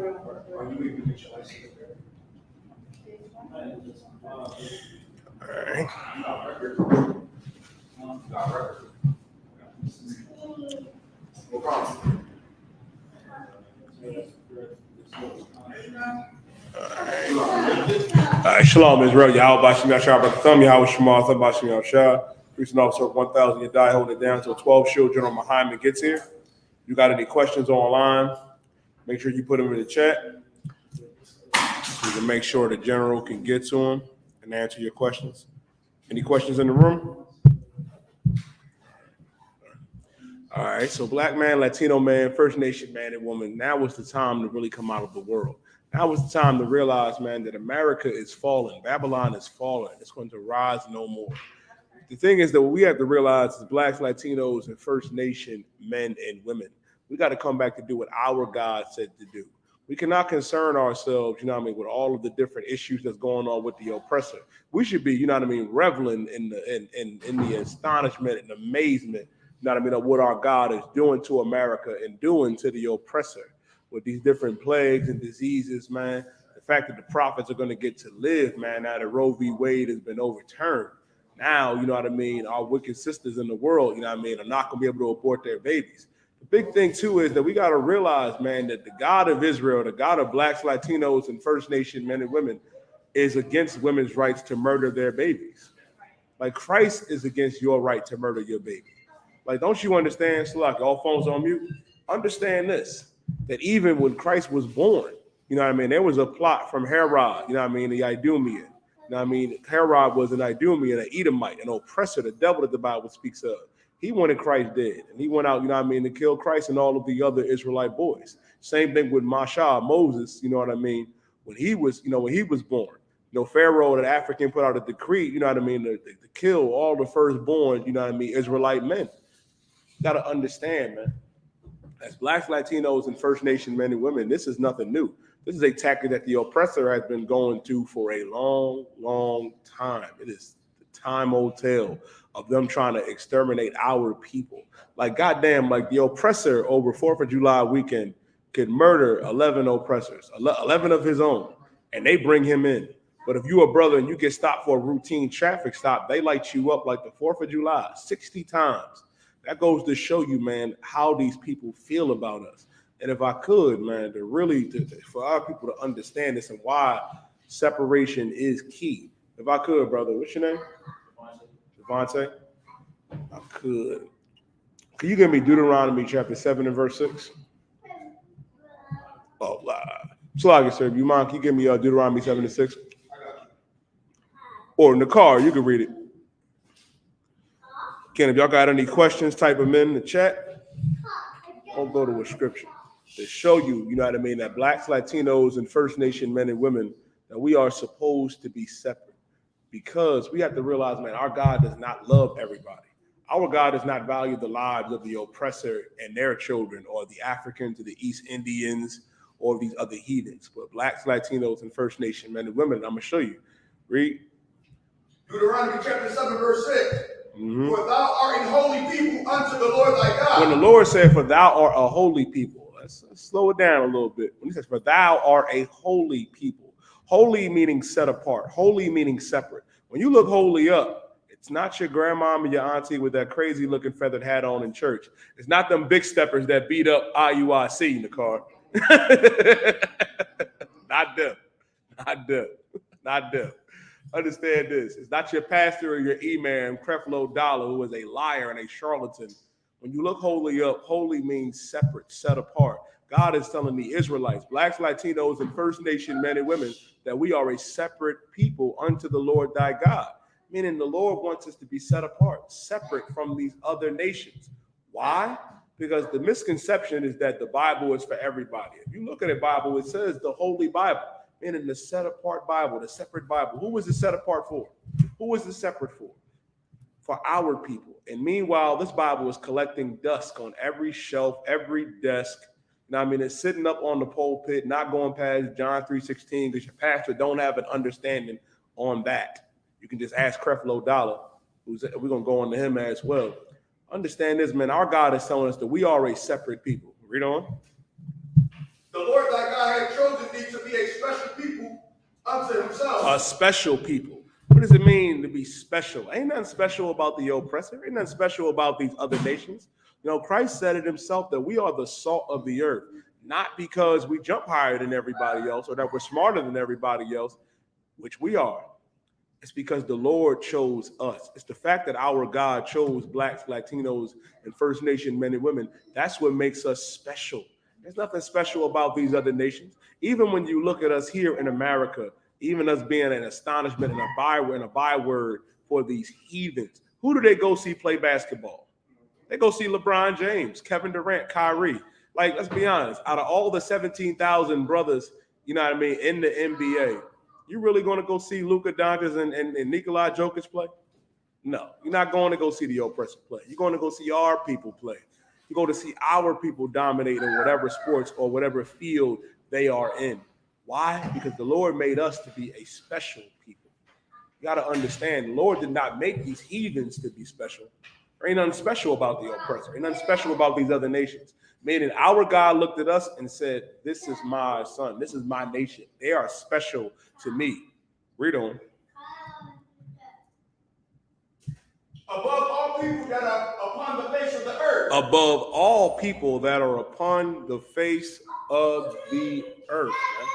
right. All right, shalom, Israel. Yahweh Bashim Yashar, but thumb Yahweh Shema, thumb Bashim Yashar. Priest officer 1,000, you die, hold it down until 12 Shield General Muhammad gets here. You got any questions online? Make sure you put them in the chat. So you can make sure the general can get to them and answer your questions. Any questions in the room? All right, so black man, Latino man, First Nation man and woman, now was the time to really come out of the world. Now was the time to realize, man, that America is falling. Babylon is falling. It's going to rise no more. The thing is that what we have to realize is blacks, Latinos, and First Nation men and women, we got to come back to do what our God said to do. We cannot concern ourselves, with all of the different issues that's going on with the oppressor. We should be, reveling in the astonishment and amazement, of what our God is doing to America and doing to the oppressor with these different plagues and diseases, man. The fact that the prophets are going to get to live, man, now that Roe v. Wade has been overturned. Now, our wicked sisters in the world, are not going to be able to abort their babies. The big thing, too, is that we got to realize, man, that the God of Israel, the God of blacks, Latinos, and First Nation men and women is against women's rights to murder their babies. Like Christ is against your right to murder your baby. Like, don't you understand? Slack, all phones on mute. Understand this, that even when Christ was born, there was a plot from Herod, the Idumean. Herod was an Idumean, an Edomite, an oppressor, the devil that the Bible speaks of. He wanted Christ dead, and he went out, to kill Christ and all of the other Israelite boys. Same thing with Moses, when he was born. Pharaoh, the African, put out a decree, to kill all the firstborn, Israelite men. You got to understand, man. As blacks, Latinos, and First Nation men and women, this is nothing new. This is a tactic that the oppressor has been going to for a long, long time. It is the time-old tale of them trying to exterminate our people. Like, goddamn, like the oppressor over 4th of July weekend could murder 11 oppressors, 11 of his own, and they bring him in. But if you a brother and you get stopped for a routine traffic stop, they light you up like the 4th of July 60 times. That goes to show you, man, how these people feel about us. And if I could, man, for our people to understand this and why separation is key. If I could, brother, what's your name? Devontae. I could. Can you give me Deuteronomy chapter 7 and verse 6? Oh, Slug, sir. If you mind, can you give me Deuteronomy 7 and 6? Or in the car, you can read it. Again, if y'all got any questions, type them in the chat. I'll go to a scripture to show you, that blacks, Latinos, and First Nation men and women, that we are supposed to be separate. Because we have to realize, man, our God does not love everybody. Our God does not value the lives of the oppressor and their children, or the Africans, or the East Indians, or these other heathens. But blacks, Latinos, and First Nation men and women, I'm going to show you. Read. Deuteronomy chapter 7, verse 6. Mm-hmm. For thou art a holy people unto the Lord thy God. When the Lord said, for thou art a holy people, let's slow it down a little bit. When he says, for thou art a holy people, holy meaning set apart, holy meaning separate. When you look holy up, it's not your grandmom and your auntie with that crazy looking feathered hat on in church. It's not them big steppers that beat up IUIC in the car. Not them. Not them. Not them. Understand this. It's not your pastor or your imam, Creflo Dollar, who is a liar and a charlatan. When you look holy up, holy means separate, set apart. God is telling the Israelites, blacks, Latinos, and First Nation men and women, that we are a separate people unto the Lord thy God. Meaning the Lord wants us to be set apart, separate from these other nations. Why? Because the misconception is that the Bible is for everybody. If you look at the Bible, it says the Holy Bible. Meaning the set apart Bible, the separate Bible. Who was it set apart for? Who was it separate for? For our people. And meanwhile, this Bible is collecting dust on every shelf, every desk. It's sitting up on the pulpit, not going past John 3:16, because your pastor don't have an understanding on that. You can just ask Creflo Dollar, we're going to go on to him as well. Understand this, man. Our God is telling us that we are a separate people. Read on. The Lord thy God hath A special people. What does it mean to be special? Ain't nothing special about the oppressor. Ain't nothing special about these other nations. You know, Christ said it himself that we are the salt of the earth, not because we jump higher than everybody else or that we're smarter than everybody else, which we are. It's because the Lord chose us. It's the fact that our God chose blacks, Latinos, and First Nation men and women. That's what makes us special. There's nothing special about these other nations. Even when you look at us here in America, even us being an astonishment and a byword for these heathens, who do they go see play basketball? They go see LeBron James, Kevin Durant, Kyrie. Like, let's be honest, out of all the 17,000 brothers, you know what I mean, in the NBA, you really going to go see Luka Doncic and Nikola Jokic play? No, you're not going to go see the oppressor play. You're going to go see our people play. You go to see our people dominate in whatever sports or whatever field they are in. Why? Because the Lord made us to be a special people. You got to understand, the Lord did not make these heathens to be special. There ain't nothing special about the oppressor. Ain't nothing special about these other nations. Meaning our God looked at us and said, this is my son. This is my nation. They are special to me. Read on. Above all people that are upon the face of the earth. Above all people that are upon the face of the earth. Man.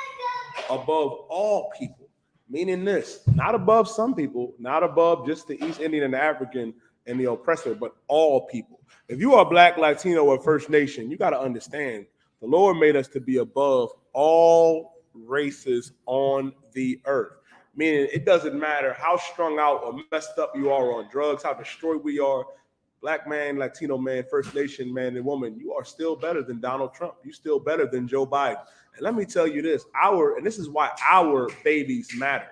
Above all people. Meaning this, not above some people, not above just the East Indian and the African and the oppressor, but all people. If you are Black, Latino, or First Nation, you got to understand the Lord made us to be above all races on the earth. Meaning it doesn't matter how strung out or messed up you are on drugs, how destroyed we are, Black man, Latino man, First Nation man and woman, you are still better than Donald Trump. You're still better than Joe Biden. And let me tell you this, and this is why our babies matter.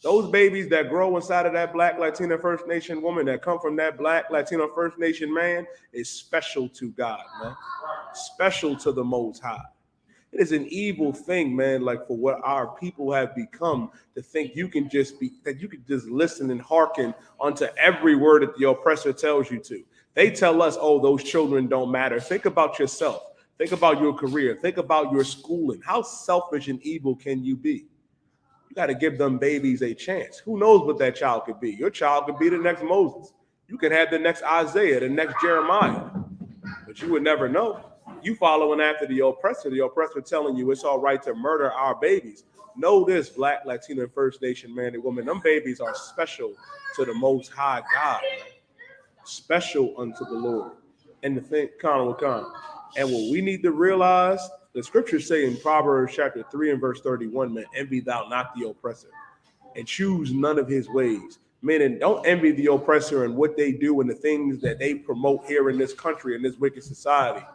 Those babies that grow inside of that Black, Latino, First Nation woman that come from that Black, Latino, First Nation man is special to God, man. Special to the Most High. It is an evil thing, man, like for what our people have become, to think you can just listen and hearken unto every word that the oppressor tells you to. They tell us, oh, those children don't matter. Think about yourself. Think about your career. Think about your schooling. How selfish and evil can you be? You got to give them babies a chance. Who knows what that child could be? Your child could be the next Moses. You could have the next Isaiah, the next Jeremiah. But you would never know. You following after the oppressor telling you it's all right to murder our babies. Know this, Black, Latino, and First Nation man and woman, them babies are special to the Most High God, man. Special unto the Lord. And the thing, and what we need to realize, the scriptures say in Proverbs chapter 3 and verse 31, man, envy thou not the oppressor, and choose none of his ways. Meaning, don't envy the oppressor and what they do and the things that they promote here in this country, in this wicked society,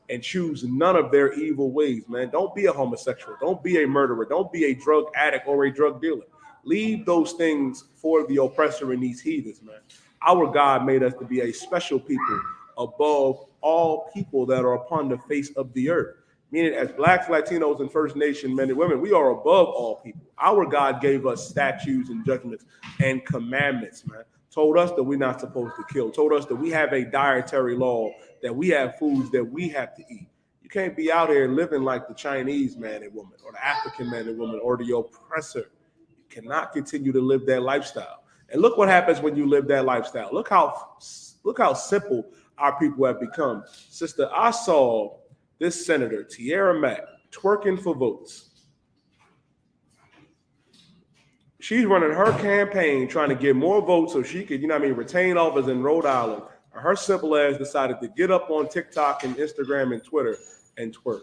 and choose none of their evil ways, man. Don't be a homosexual. Don't be a murderer. Don't be a drug addict or a drug dealer. Leave those things for the oppressor and these heathens, man. Our God made us to be a special people above all people that are upon the face of the earth. Meaning, as Blacks, Latinos, and First Nation men and women, we are above all people. Our God gave us statutes and judgments and commandments, man. Told us that we're not supposed to kill. Told us that we have a dietary law, that we have foods that we have to eat. You can't be out here living like the Chinese man and woman, or the African man and woman, or the oppressor. You cannot continue to live that lifestyle. And look what happens when you live that lifestyle. Look how simple our people have become. Sister, I saw this Senator, Tiara Mack, twerking for votes. She's running her campaign trying to get more votes so she could, retain office in Rhode Island. Her simple ass decided to get up on TikTok and Instagram and Twitter and twerk.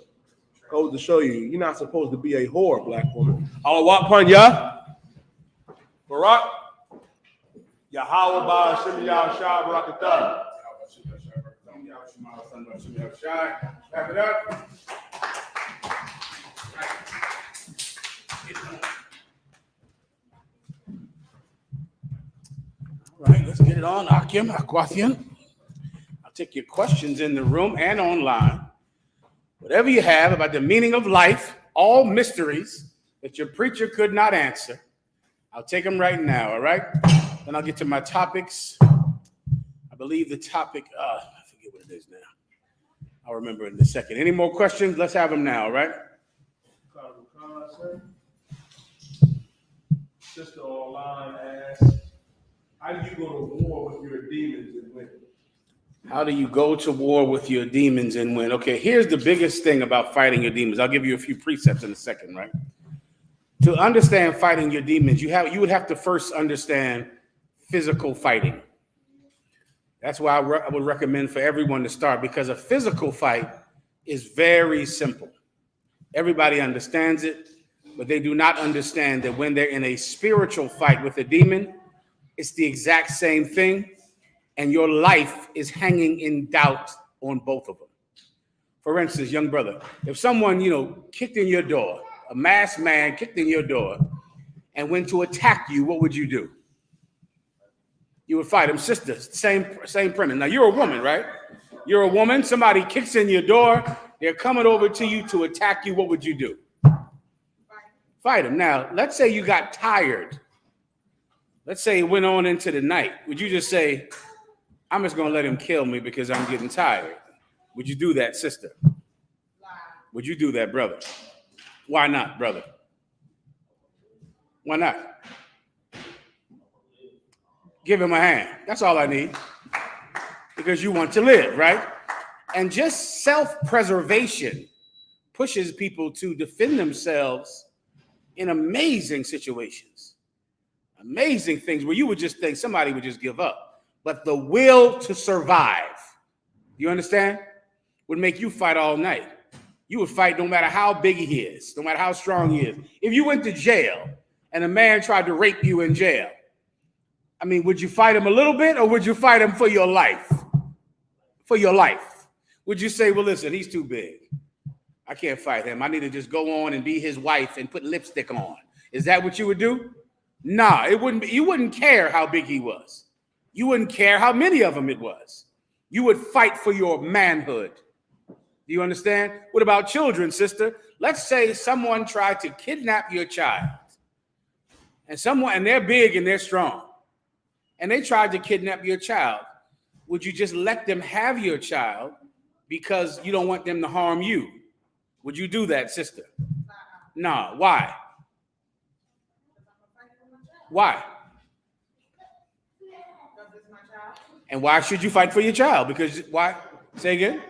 Goes to show you, you're not supposed to be a whore, Black woman. Allah upon ya. Barak. Yahweh ba Shimmy Yah Shah Barakatah. Wrap it up. All right, let's get it on. Akim, Akwathian. I'll take your questions in the room and online. Whatever you have about the meaning of life, all mysteries that your preacher could not answer, I'll take them right now, all right? Then I'll get to my topics. I believe the topic, I forget what it is now. I'll remember in a second. Any more questions? Let's have them now, all right? Sister online asks, how do you go to war with your demons and win? How do you go to war with your demons and win? Okay, here's the biggest thing about fighting your demons. I'll give you a few precepts in a second, right? To understand fighting your demons, you would have to first understand physical fighting. That's why I would recommend for everyone to start, because a physical fight is very simple. Everybody understands it, but they do not understand that when they're in a spiritual fight with a demon, it's the exact same thing, and your life is hanging in doubt on both of them. For instance, young brother, if someone, kicked in your door, a masked man kicked in your door and went to attack you, what would you do? You would fight him. Sister, same premise. Now, you're a woman, right? You're a woman. Somebody kicks in your door. They're coming over to you to attack you. What would you do? Fight him. Now, let's say you got tired. Let's say it went on into the night. Would you just say, I'm just going to let him kill me because I'm getting tired? Would you do that, sister? Would you do that, brother? Why not, brother? Why not? Give him a hand. That's all I need. Because you want to live, right? And just self-preservation pushes people to defend themselves in amazing situations. Amazing things where you would just think somebody would just give up. But the will to survive, you understand, would make you fight all night. You would fight no matter how big he is, no matter how strong he is. If you went to jail and a man tried to rape you in jail, would you fight him a little bit, or would you fight him for your life? For your life. Would you say, well, listen, he's too big. I can't fight him. I need to just go on and be his wife and put lipstick on. Is that what you would do? Nah, it wouldn't be. You wouldn't care how big he was. You wouldn't care how many of them it was. You would fight for your manhood. Do you understand? What about children, sister? Let's say someone tried to kidnap your child. And they're big and they're strong. And they tried to kidnap your child. Would you just let them have your child because you don't want them to harm you? Would you do that, sister? No. Why? Why? And why should you fight for your child? Because why? Say again?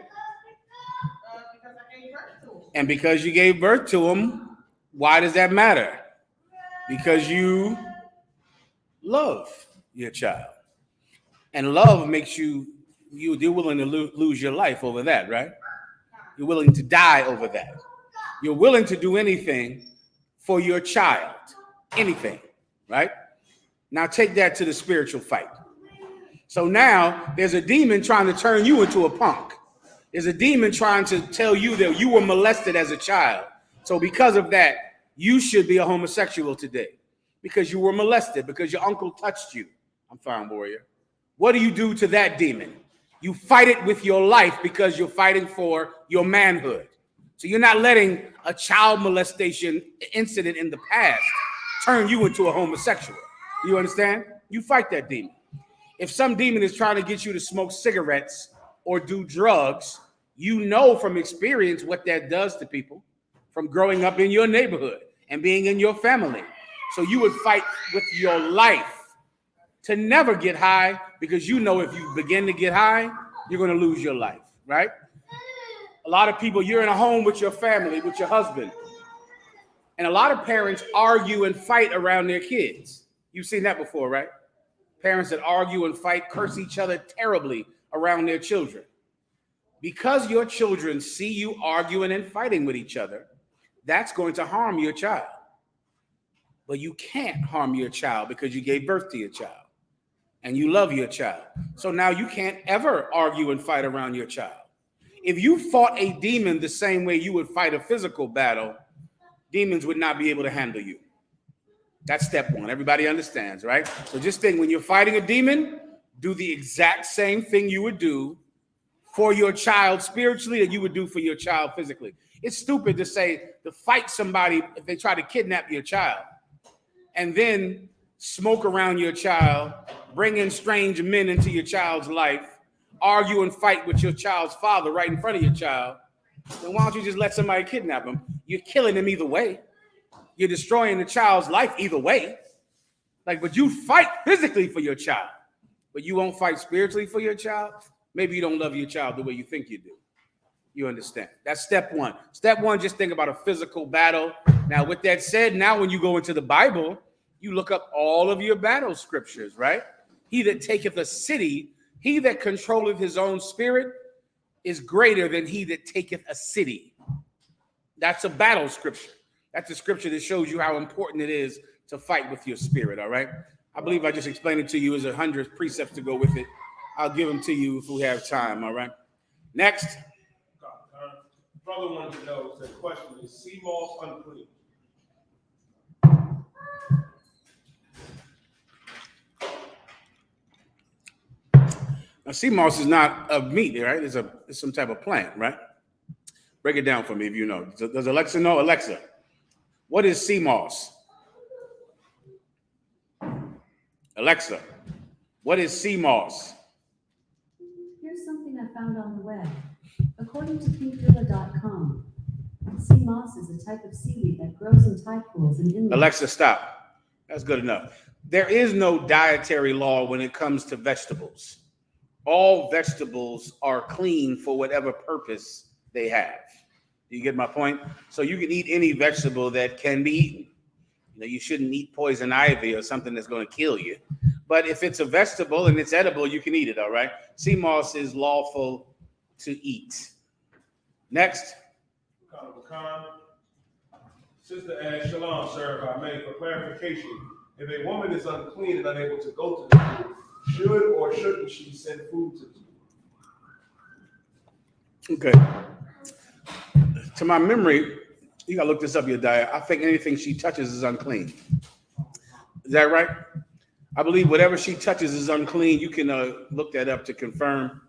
Because I gave birth to him. And because you gave birth to him, why does that matter? Because you love your child. And love makes you're willing to lose your life over that, right? You're willing to die over that. You're willing to do anything for your child. Anything, right? Now take that to the spiritual fight. So now there's a demon trying to turn you into a punk. There's a demon trying to tell you that you were molested as a child. So because of that, you should be a homosexual today. Because you were molested, because your uncle touched you. I'm fine, warrior. What do you do to that demon? You fight it with your life because you're fighting for your manhood. So you're not letting a child molestation incident in the past turn you into a homosexual. You understand? You fight that demon. If some demon is trying to get you to smoke cigarettes or do drugs, you know from experience what that does to people from growing up in your neighborhood and being in your family. So you would fight with your life to never get high, because you know if you begin to get high, you're going to lose your life, right? A lot of people, you're in a home with your family, with your husband, and a lot of parents argue and fight around their kids. You've seen that before, right? Parents that argue and fight, curse each other terribly around their children. Because your children see you arguing and fighting with each other, that's going to harm your child. But you can't harm your child because you gave birth to your child and you love your child. So now you can't ever argue and fight around your child. If you fought a demon the same way you would fight a physical battle, demons would not be able to handle you. That's step one. Everybody understands, right? So just think, when you're fighting a demon, do the exact same thing you would do for your child spiritually that you would do for your child physically. It's stupid to say to fight somebody if they try to kidnap your child and then smoke around your child, bring in strange men into your child's life, argue and fight with your child's father right in front of your child. Then why don't you just let somebody kidnap him? You're killing him either way. You're destroying the child's life either way. Like, but you fight physically for your child, but you won't fight spiritually for your child. Maybe you don't love your child the way you think you do. You understand? That's step one. Step one, just think about a physical battle. Now, with that said, now when you go into the Bible, you look up all of your battle scriptures, right? He that taketh a city, he that controlleth his own spirit is greater than he that taketh a city. That's a battle scripture. That's a scripture that shows you how important it is to fight with your spirit, all right? I believe I just explained it to you. There's 100 precepts to go with it. I'll give them to you if we have time, all right? Next. Brother wanted to know, the question is, sea moss unclean? Now, sea moss is not a meat, right? It's some type of plant, right? Break it down for me if you know. Does Alexa know? Alexa, what is sea moss? Alexa, what is sea moss? Here's something I found on the web. According to pinkvilla.com, sea moss is a type of seaweed that grows in tide pools and inland. Alexa, stop. That's good enough. There is no dietary law when it comes to vegetables. All vegetables are clean for whatever purpose they have. Do you get my point? So you can eat any vegetable that can be eaten. You know, you shouldn't eat poison ivy or something that's going to kill you. But if it's a vegetable and it's edible, you can eat it, all right? Sea moss is lawful to eat. Next. Sister asks, Shalom, sir, if I may, for clarification, if a woman is unclean and unable to go to the pool, should or shouldn't she send food to the pool? Okay. To my memory, you gotta look this up, your diet. I think anything she touches is unclean. Is that right? I believe whatever she touches is unclean. You can look that up to confirm.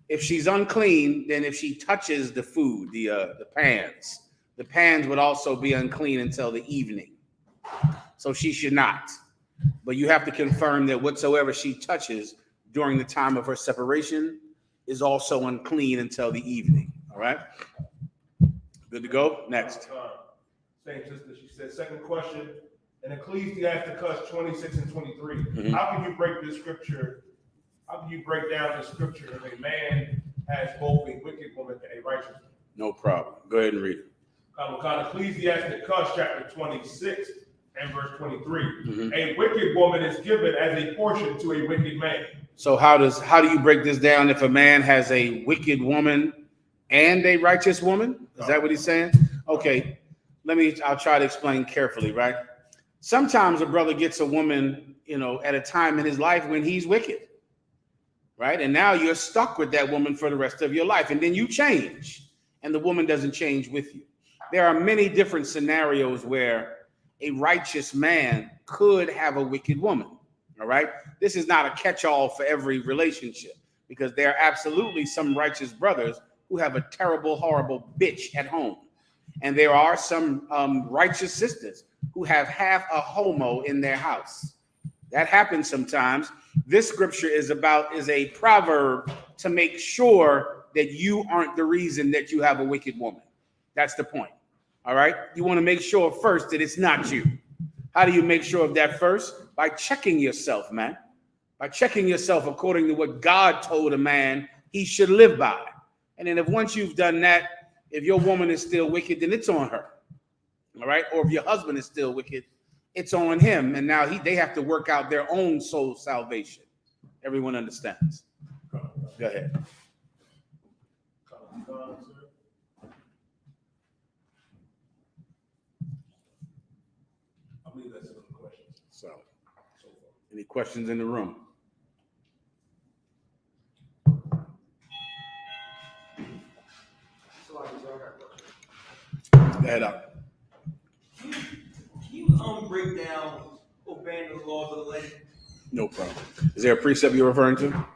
If she's unclean, then if she touches the food, the pans would also be unclean until the evening. So she should not. But you have to confirm that whatsoever she touches during the time of her separation is also unclean until the evening. All right? Good to go? Next. Same sister, she said, second question, in Ecclesiasticus 26 and 23, how can you break this scripture? How can you break down the scripture if a man has both a wicked woman and a righteous woman? No problem. Go ahead and read it. Ecclesiasticus chapter 26 and verse 23. A wicked woman is given as a portion to a wicked man. So how do you break this down if a man has a wicked woman and a righteous woman? Is that what he's saying? Okay, I'll try to explain carefully, right? Sometimes a brother gets a woman, at a time in his life when he's wicked, right? And now you're stuck with that woman for the rest of your life. And then you change and the woman doesn't change with you. There are many different scenarios where a righteous man could have a wicked woman, all right? This is not a catch-all for every relationship because there are absolutely some righteous brothers who have a terrible, horrible bitch at home. And there are some righteous sisters who have half a homo in their house. That happens sometimes. This scripture is a proverb to make sure that you aren't the reason that you have a wicked woman. That's the point. All right. You want to make sure first that it's not you. How do you make sure of that first? By checking yourself, man. By checking yourself according to what God told a man he should live by. And then once you've done that, if your woman is still wicked, then it's on her. All right. Or if your husband is still wicked, it's on him. And now they have to work out their own soul salvation. Everyone understands. Go ahead. I believe that's another question. So any questions in the room? Go ahead up. Can you break down obeying the laws of the land? No problem. Is there a precept you're referring to?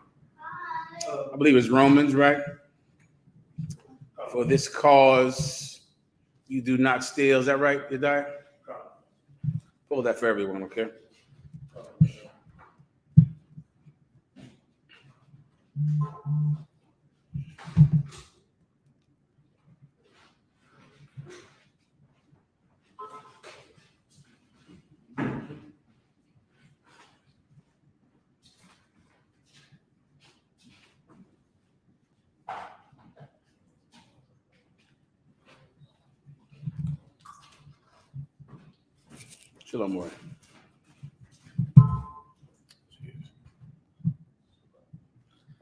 I believe it's Romans, right? For this cause, you do not steal. Is that right, Yediah? Pull that for everyone, okay? Shalom, Moore. I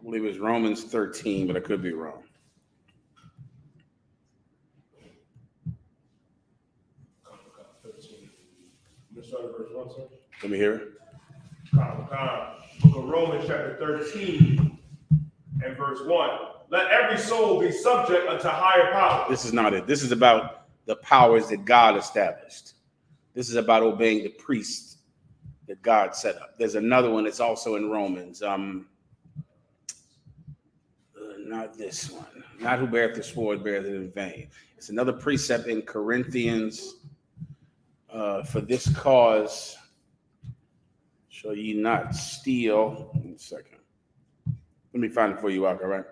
believe it's Romans 13, but I could be wrong. Let me hear it. Book of Romans chapter 13 and verse 1. Let every soul be subject unto higher power. This is not it. This is about the powers that God established. This is about obeying the priests that God set up. There's another one that's also in Romans. Not this one. Not who beareth the sword beareth it in vain. It's another precept in Corinthians. For this cause shall ye not steal. One second. Let me find it for you, Ak, all right?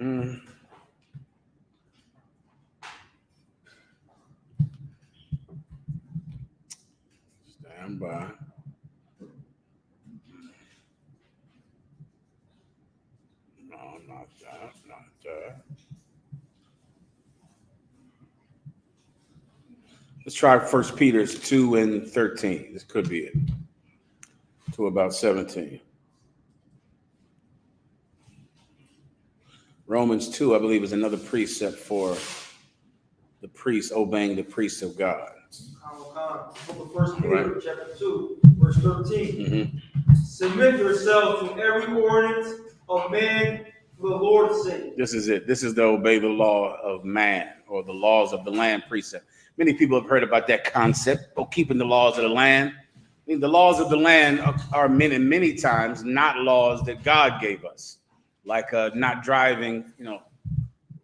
Stand by. No, not that, not that. Let's try 1 Peter 2 and 13. This could be it. To about 17. Romans 2, I believe, is another precept for the priest obeying the priests of God. Book of 1 Peter, Right. chapter 2, verse 13. Submit yourselves to every ordinance of man for the Lord's sake. This is it. This is the obey the law of man or the laws of the land precept. Many people have heard about that concept of keeping the laws of the land. I mean, the laws of the land are many times not laws that God gave us, like not driving,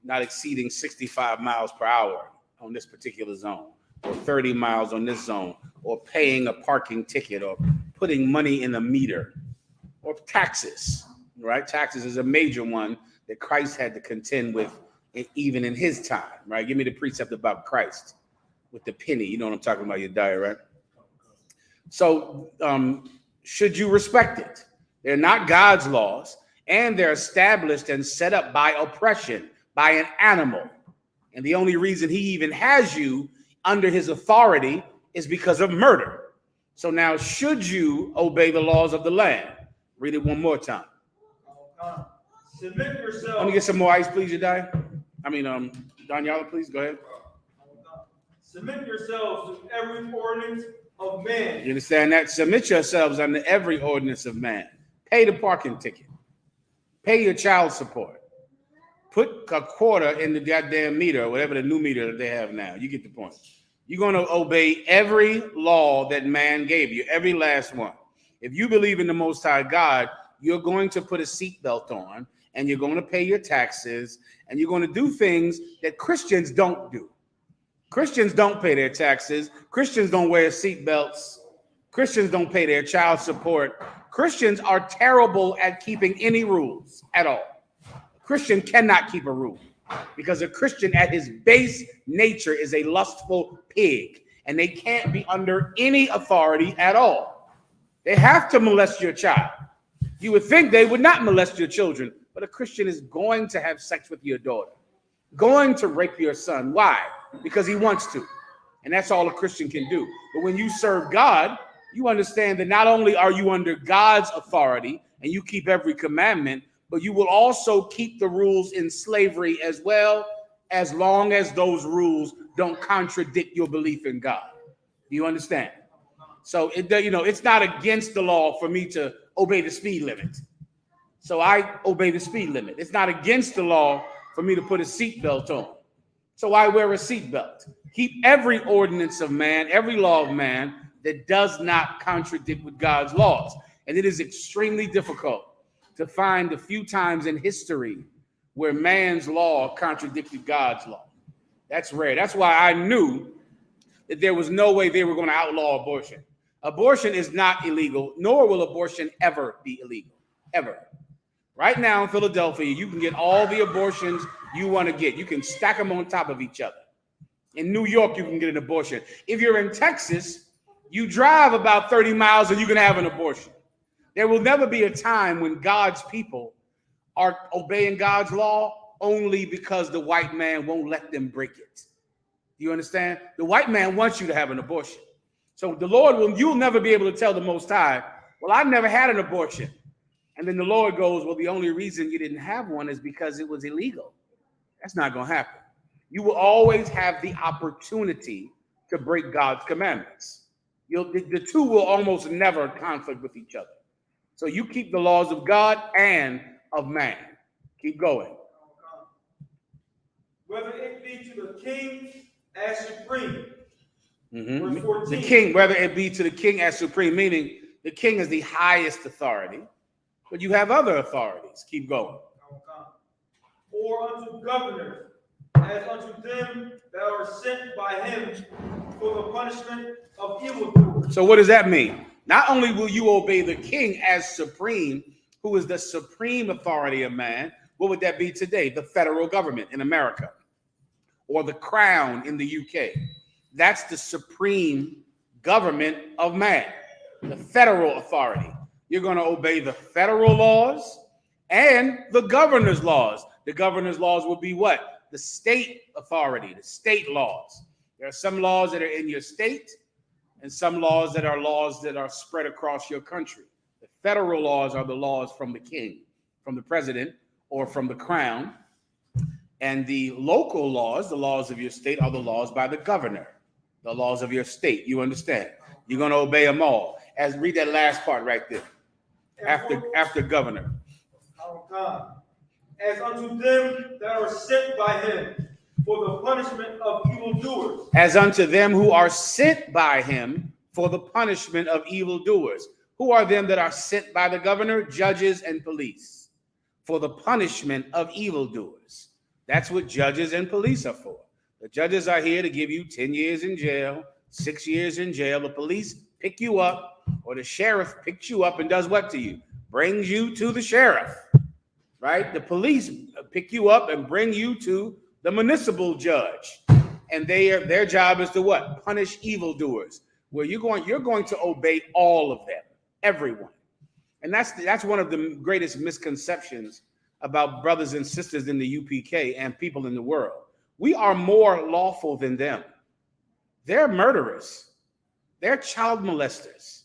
not exceeding 65 miles per hour on this particular zone, or 30 miles on this zone, or paying a parking ticket, or putting money in a meter, or taxes, right? Taxes is a major one that Christ had to contend with even in his time, right? Give me the precept about Christ with the penny. You know what I'm talking about, your diet, right? So should you respect it? They're not God's laws, and they're established and set up by oppression, by an animal. And the only reason he even has you under his authority is because of murder. So now, should you obey the laws of the land? Read it one more time. Submit yourself. Let me get some more ice, please, Yadai. Daniela, please, go ahead. Submit yourselves to every ordinance of man. You understand that? Submit yourselves under every ordinance of man. Pay the parking ticket. Pay your child support. Put a quarter in the goddamn meter, or whatever the new meter that they have now. You get the point. You're going to obey every law that man gave you, every last one. If you believe in the Most High God, you're going to put a seatbelt on, and you're going to pay your taxes, and you're going to do things that Christians don't do. Christians don't pay their taxes. Christians don't wear seatbelts. Christians don't pay their child support. Christians are terrible at keeping any rules at all. A Christian cannot keep a rule because a Christian at his base nature is a lustful pig, and they can't be under any authority at all. They have to molest your child. You would think they would not molest your children, but a Christian is going to have sex with your daughter, going to rape your son. Why? Because he wants to. And that's all a Christian can do. But when you serve God, you understand that not only are you under God's authority and you keep every commandment, but you will also keep the rules in slavery as well, as long as those rules don't contradict your belief in God. Do you understand? So it's not against the law for me to obey the speed limit. So I obey the speed limit. It's not against the law for me to put a seatbelt on. So I wear a seatbelt. Keep every ordinance of man, every law of man that does not contradict with God's laws. And it is extremely difficult to find a few times in history where man's law contradicted God's law. That's rare. That's why I knew that there was no way they were going to outlaw abortion. Abortion is not illegal, nor will abortion ever be illegal, ever. Right now in Philadelphia, you can get all the abortions you want to get. You can stack them on top of each other. In New York, you can get an abortion. If you're in Texas, You drive about 30 miles and you can have an abortion. There will never be a time when God's people are obeying God's law only because the white man won't let them break it. You understand? The white man wants you to have an abortion. So the Lord you'll never be able to tell the Most High, well, I never had an abortion. And then the Lord goes, well, the only reason you didn't have one is because it was illegal. That's not going to happen. You will always have the opportunity to break God's commandments. The two will almost never conflict with each other. So you keep the laws of God and of man. Keep going. Whether it be to the king as supreme. Mm-hmm. Verse 14. The king, whether it be to the king as supreme, meaning the king is the highest authority, but you have other authorities. Keep going. Or unto governors, as unto them that are sent by him for the punishment of evildoers. So what does that mean? Not only will you obey the king as supreme, who is the supreme authority of man, what would that be today? The federal government in America or the crown in the UK. That's the supreme government of man, the federal authority. You're going to obey the federal laws and the governor's laws. The governor's laws will be what? The state authority, the state laws. There are some laws that are in your state and some laws that are spread across your country. The federal laws are the laws from the king, from the president, or from the crown. And the local laws, the laws of your state, are the laws by the governor, the laws of your state. You understand? You're going to obey them all. Read that last part right there. After governor. As unto them that are sent by him for the punishment of evildoers. As unto them who are sent by him for the punishment of evildoers. Who are them that are sent by the governor? Judges and police. For the punishment of evildoers. That's what judges and police are for. The judges are here to give you 10 years in jail, 6 years in jail. The police pick you up, or the sheriff picks you up and does what to you? Brings you to the sheriff, right? The police pick you up and bring you to the municipal judge. And their job is to what? Punish evildoers. Where you're going to obey all of them, everyone. And that's one of the greatest misconceptions about brothers and sisters in the UPK and people in the world. We are more lawful than them. They're murderers. They're child molesters.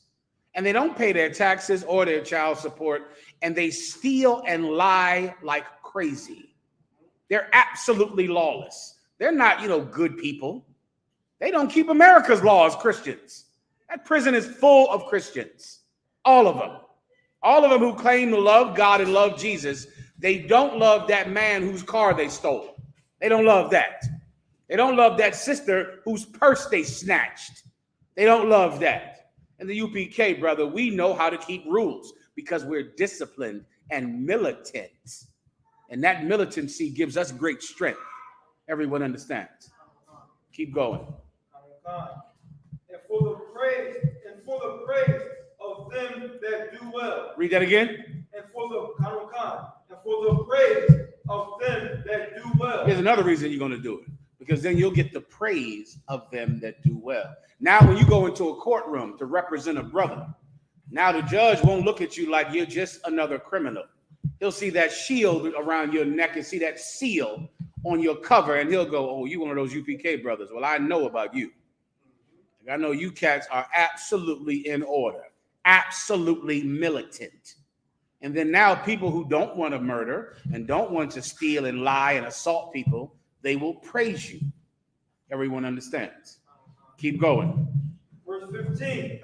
And they don't pay their taxes or their child support. And they steal and lie like crazy. They're absolutely lawless. They're not, good people. They don't keep America's laws, Christians. That prison is full of Christians. All of them. All of them who claim to love God and love Jesus. They don't love that man whose car they stole. They don't love that. They don't love that sister whose purse they snatched. They don't love that. In the UPK, brother, we know how to keep rules because we're disciplined and militant. And that militancy gives us great strength. Everyone understands. Keep going. And for the praise of them that do well. Read that again. And for the praise of them that do well. Here's another reason you're going to do it. Because then you'll get the praise of them that do well. Now, when you go into a courtroom to represent a brother, now the judge won't look at you like you're just another criminal. He'll see that shield around your neck and see that seal on your cover, and he'll go, oh, you one of those UPK brothers. Well, I know about you. I know you cats are absolutely in order, absolutely militant. And then now people who don't want to murder and don't want to steal and lie and assault people, they will praise you. Everyone understands. Keep going. Verse 15.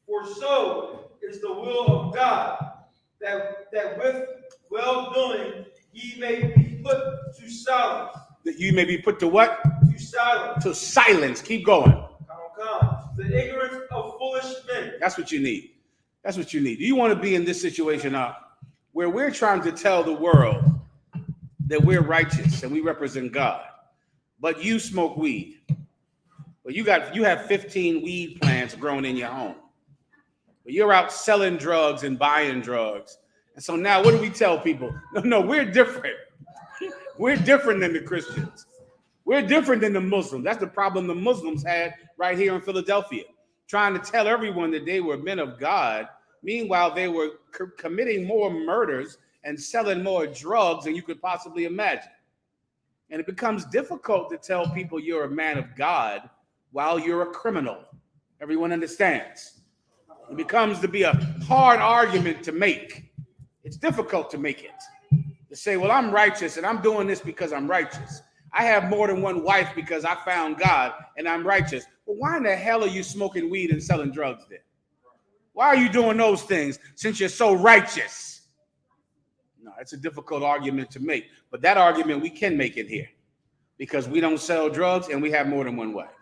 For so is the will of God, that with well-doing ye may be put to silence. That you may be put to what? To silence. To silence. Keep going. The ignorance of foolish men. That's what you need. That's what you need. Do you want to be in this situation now where we're trying to tell the world that we're righteous and we represent God, but you smoke weed? Well, you have 15 weed plants growing in your home. But you're out selling drugs and buying drugs. And so now what do we tell people? No, we're different. We're different than the Christians. We're different than the Muslims. That's the problem the Muslims had right here in Philadelphia, trying to tell everyone that they were men of God. Meanwhile, they were committing more murders and selling more drugs than you could possibly imagine. And it becomes difficult to tell people you're a man of God while you're a criminal. Everyone understands. It becomes to be a hard argument to make. It's difficult to make it. To say, well, I'm righteous and I'm doing this because I'm righteous. I have more than one wife because I found God and I'm righteous. Well, why in the hell are you smoking weed and selling drugs then? Why are you doing those things since you're so righteous? No, it's a difficult argument to make. But that argument we can make it here because we don't sell drugs and we have more than one wife.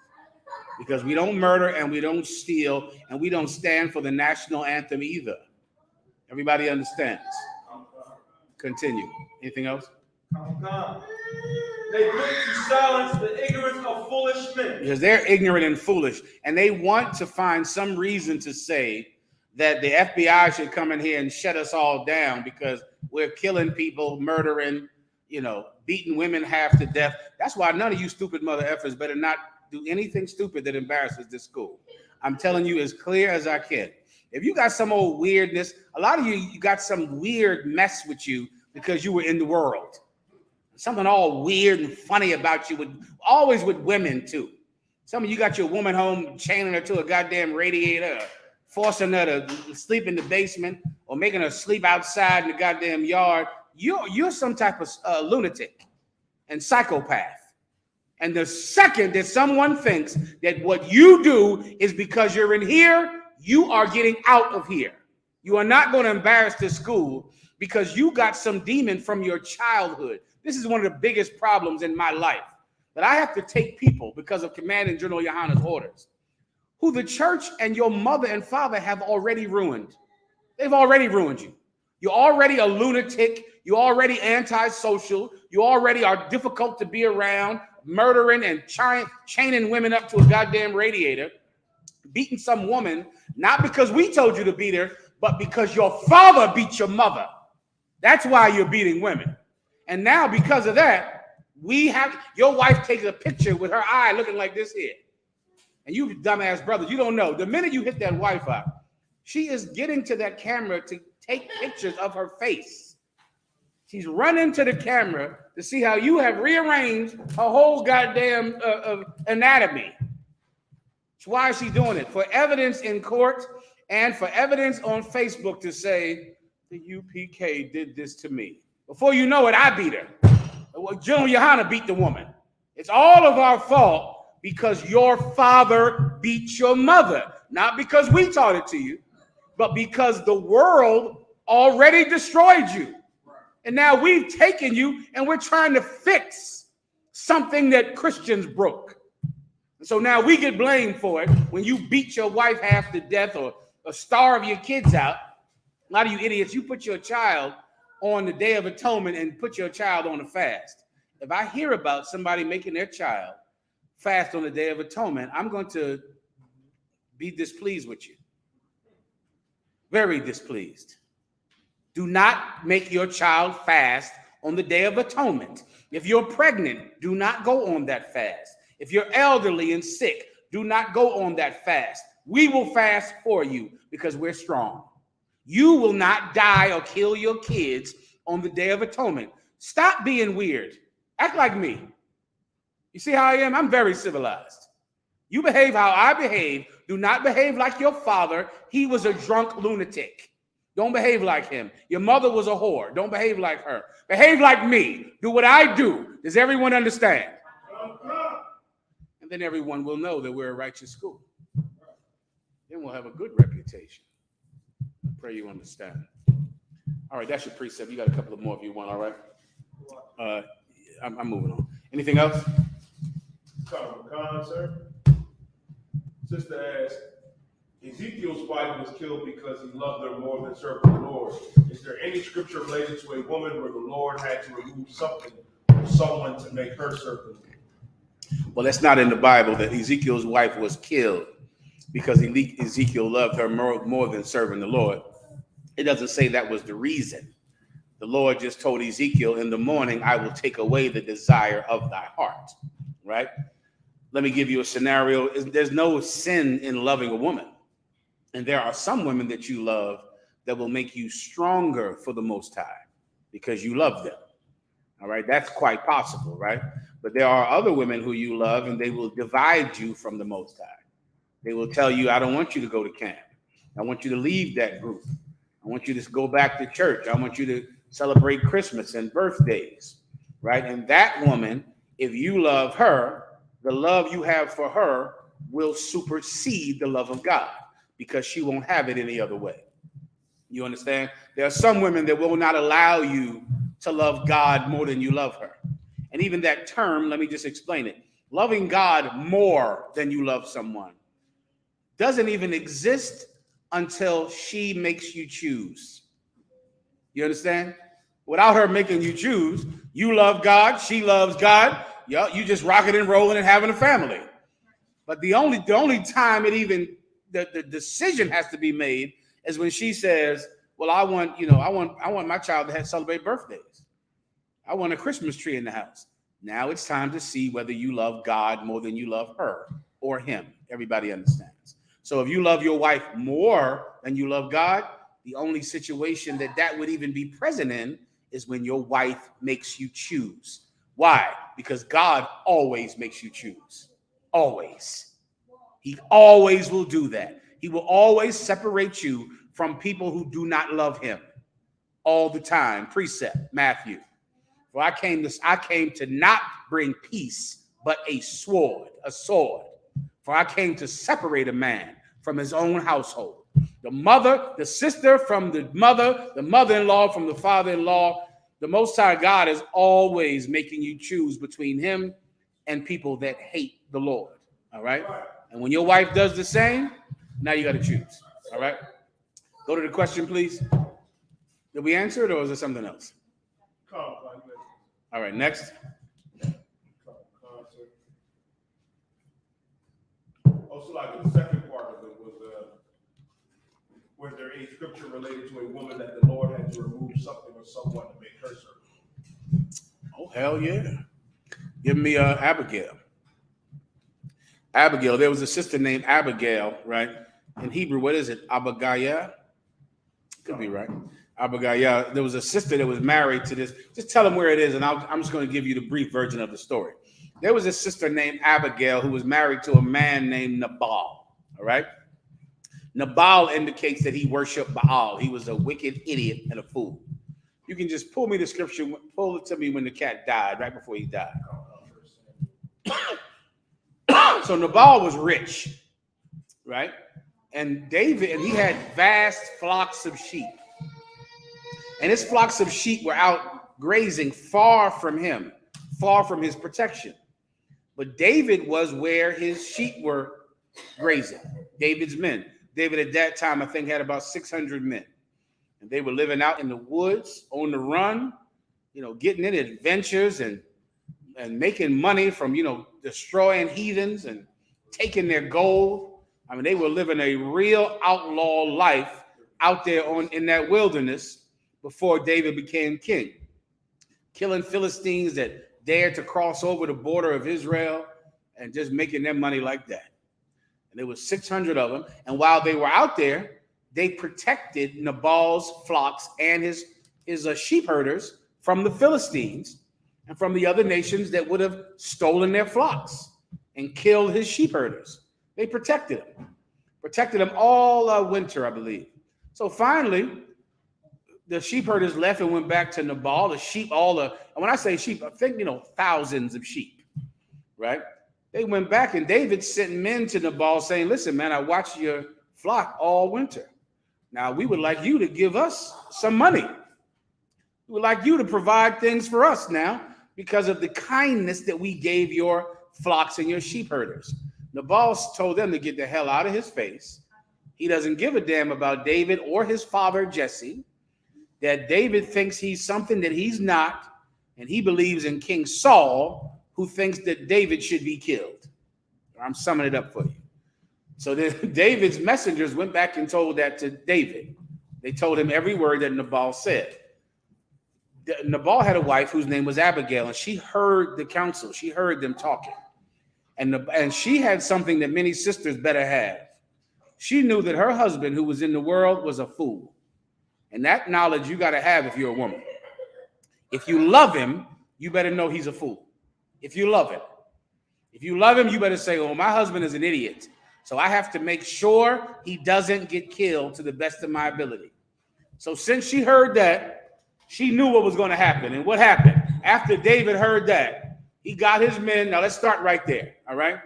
Because we don't murder and we don't steal and we don't stand for the national anthem either. Everybody understands. Continue. Anything else? They put to silence the ignorance of foolish men. Because they're ignorant and foolish, and they want to find some reason to say that the FBI should come in here and shut us all down because we're killing people, murdering, beating women half to death. That's why none of you stupid mother effers better not do anything stupid that embarrasses this school. I'm telling you as clear as I can. If you got some old weirdness, a lot of you got some weird mess with you because you were in the world. Something all weird and funny about you, always with women too. Some of you got your woman home chaining her to a goddamn radiator, forcing her to sleep in the basement or making her sleep outside in the goddamn yard. You're some type of lunatic and psychopath. And the second that someone thinks that what you do is because you're in here, you are getting out of here. You are not going to embarrass this school because you got some demon from your childhood. This is one of the biggest problems in my life, that I have to take people because of Commanding General Yohana's orders, who the church and your mother and father have already ruined. They've already ruined you. You're already a lunatic. You're already antisocial. You already are difficult to be around, murdering and chaining women up to a goddamn radiator, beating some woman, not because we told you to beat her, but because your father beat your mother. That's why you're beating women. And now because of that, your wife takes a picture with her eye looking like this here. And you dumbass brother, you don't know. The minute you hit that Wi-Fi, she is getting to that camera to take pictures of her face. She's running to the camera to see how you have rearranged her whole goddamn anatomy. So why is she doing it? For evidence in court and for evidence on Facebook to say the UPK did this to me. Before you know it, I beat her. General Yohana beat the woman. It's all of our fault because your father beat your mother. Not because we taught it to you, but because the world already destroyed you. And now we've taken you and we're trying to fix something that Christians broke. And so now we get blamed for it when you beat your wife half to death or starve your kids out. A lot of you idiots, you put your child on the Day of Atonement and put your child on a fast. If I hear about somebody making their child fast on the Day of Atonement, I'm going to be displeased with you. Very displeased. Do not make your child fast on the Day of Atonement. If you're pregnant, do not go on that fast. If you're elderly and sick, do not go on that fast. We will fast for you because we're strong. You will not die or kill your kids on the Day of Atonement. Stop being weird. Act like me. You see how I am? I'm very civilized. You behave how I behave. Do not behave like your father. He was a drunk lunatic. Don't behave like him. Your mother was a whore. Don't behave like her. Behave like me. Do what I do. Does everyone understand? And then everyone will know that we're a righteous school. Then we'll have a good reputation. I pray you understand. All right, that's your precept. You got a couple of more if you want, all right? I'm moving on. Anything else? Sir. Sister asked, Ezekiel's wife was killed because he loved her more than served the Lord. Is there any scripture related to a woman where the Lord had to remove something or someone to make her serve the Lord? Well, that's not in the Bible that Ezekiel's wife was killed because Ezekiel loved her more than serving the Lord. It doesn't say that was the reason. The Lord just told Ezekiel, in the morning, I will take away the desire of thy heart. right? Let me give you a scenario. There's no sin in loving a woman. And there are some women that you love that will make you stronger for the Most High because you love them. All right, that's quite possible, right? But there are other women who you love and they will divide you from the Most High. They will tell you, I don't want you to go to camp. I want you to leave that group. I want you to go back to church. I want you to celebrate Christmas and birthdays, right? And that woman, if you love her, the love you have for her will supersede the love of God because she won't have it any other way. You understand? There are some women that will not allow you to love God more than you love her. And even that term, let me just explain it. Loving God more than you love someone doesn't even exist until she makes you choose. You understand? Without her making you choose, you love God, she loves God. You just rocking and rolling and having a family. But the only time it even the decision has to be made is when she says, well, I want my child to celebrate birthdays. I want a Christmas tree in the house. Now it's time to see whether you love God more than you love her or him. Everybody understands. So if you love your wife more than you love God, the only situation that would even be present in is when your wife makes you choose. Why? Because God always makes you choose. Always. He always will do that. He will always separate you from people who do not love him. All the time. Precept, Matthew. For I came to not bring peace, but a sword. For I came to separate a man from his own household. The mother, the sister from the mother-in-law from the father-in-law. The Most High God is always making you choose between him and people that hate the Lord. All right? And when your wife does the same, now you got to choose. All right? Go to the question, please. Did we answer it or is there something else? All right, next. Also, like the second part of it was there a scripture related to a woman that the Lord had to remove something or someone to make her servant? Oh, hell yeah. Give me Abigail. Abigail, there was a sister named Abigail, right? In Hebrew, what is it? Abigail? Could be right. Abigail. There was a sister that was married to this. Just tell them where it is, and I'm just going to give you the brief version of the story. There was a sister named Abigail who was married to a man named Nabal. All right? Nabal indicates that he worshiped Baal. He was a wicked idiot and a fool. You can just pull me the scripture, pull it to me when the cat died, right before he died. So Nabal was rich, right? And David, and he had vast flocks of sheep. And his flocks of sheep were out grazing far from him, far from his protection. But David was where his sheep were grazing, David's men. David at that time, I think, had about 600 men. And they were living out in the woods, on the run, getting in adventures and making money from, destroying heathens and taking their gold. I mean, they were living a real outlaw life out there in that wilderness before David became king, killing Philistines that dared to cross over the border of Israel and just making their money like that. And there was 600 of them. And while they were out there, they protected Nabal's flocks and his sheep herders from the Philistines and from the other nations that would have stolen their flocks and killed his sheep herders. They protected them all winter, I believe. So finally, the sheep herders left and went back to Nabal. The sheep, and when I say sheep, I think, thousands of sheep, right? They went back and David sent men to Nabal saying, listen, man, I watched your flock all winter. Now, we would like you to give us some money. We would like you to provide things for us now because of the kindness that we gave your flocks and your sheep herders. Nabal told them to get the hell out of his face. He doesn't give a damn about David or his father, Jesse, that David thinks he's something that he's not, and he believes in King Saul, who thinks that David should be killed. I'm summing it up for you. So then David's messengers went back and told that to David. They told him every word that Nabal said. Nabal had a wife whose name was Abigail, and she heard the council. She heard them talking. And she had something that many sisters better have. She knew that her husband, who was in the world, was a fool. And that knowledge you got to have if you're a woman. If you love him, you better know he's a fool. If you love him. If you love him, you better say, oh, my husband is an idiot. So I have to make sure he doesn't get killed to the best of my ability. So since she heard that, she knew what was going to happen. And what happened? After David heard that, he got his men. Now let's start right there. All right.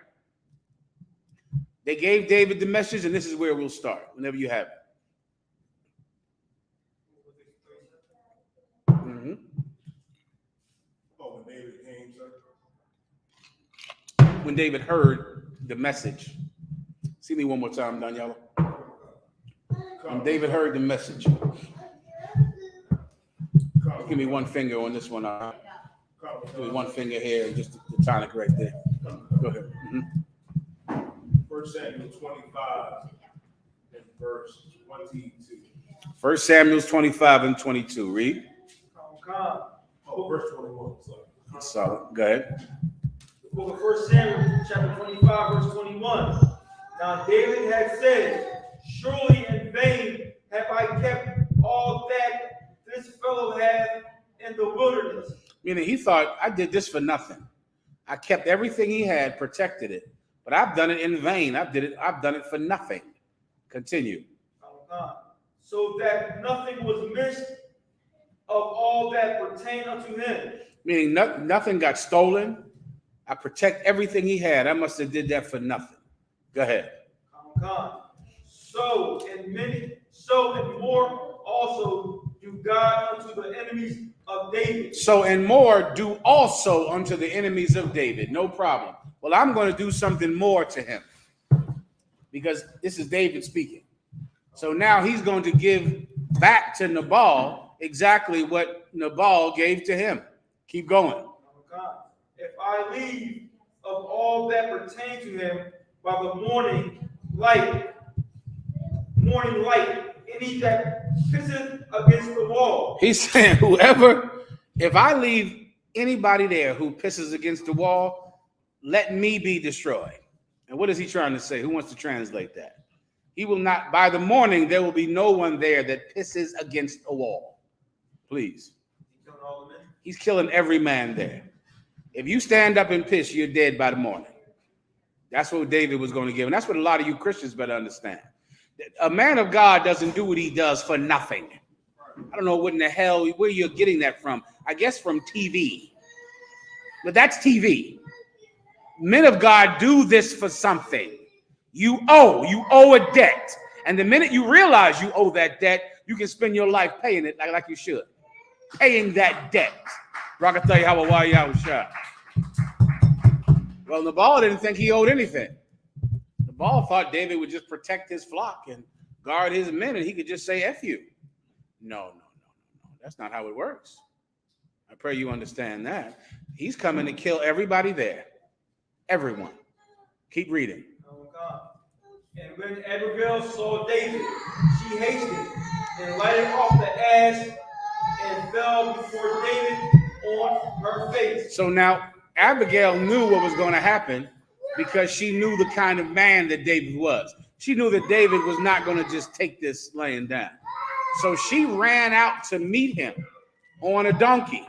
They gave David the message, and this is where we'll start, whenever you have it. Mm-hmm. Oh, when David came, sir. When David heard the message. See me one more time, Daniela. When David heard the message. Give me one finger on this one. Give me one finger here, and just the tonic right there. Go ahead. Mm-hmm. 1 Samuel 25 and verse 22. 1 Samuel 25 and 22. Read. Oh, verse 21. Sorry. Solid. Go ahead. The book of 1 Samuel, chapter 25, verse 21. Now David had said, surely in vain have I kept all that this fellow had in the wilderness. Meaning he thought, I did this for nothing. I kept everything he had, protected it, but I've done it in vain. I've done it for nothing. Continue. So that nothing was missed of all that pertained unto him. Meaning nothing got stolen. I protect everything he had. I must have did that for nothing. Go ahead. So and more also do God unto the enemies of David. So and more do also unto the enemies of David. No problem. Well, I'm going to do something more to him. Because this is David speaking. So now he's going to give back to Nabal exactly what Nabal gave to him. Keep going. If I leave of all that pertain to him by the morning light, any that pisses against the wall. He's saying, if I leave anybody there who pisses against the wall, let me be destroyed. And what is he trying to say? Who wants to translate that? He will not, by the morning, there will be no one there that pisses against a wall. Please. He's killing every man there. If you stand up and piss, you're dead by the morning. That's what David was going to give. And that's what a lot of you Christians better understand. A man of God doesn't do what he does for nothing. I don't know what in the hell, where you're getting that from. I guess from TV. But that's TV. Men of God do this for something. You owe a debt. And the minute you realize you owe that debt, you can spend your life paying it like you should. Paying that debt. Well, Nabal didn't think he owed anything. Nabal thought David would just protect his flock and guard his men, and he could just say F you. No. That's not how it works. I pray you understand that. He's coming to kill everybody there. Everyone. Keep reading. And when Abigail saw David, she hasted and lighted off the ash and fell before David on her face. So now Abigail knew what was going to happen because she knew the kind of man that David was. She knew that David was not going to just take this laying down. So she ran out to meet him on a donkey.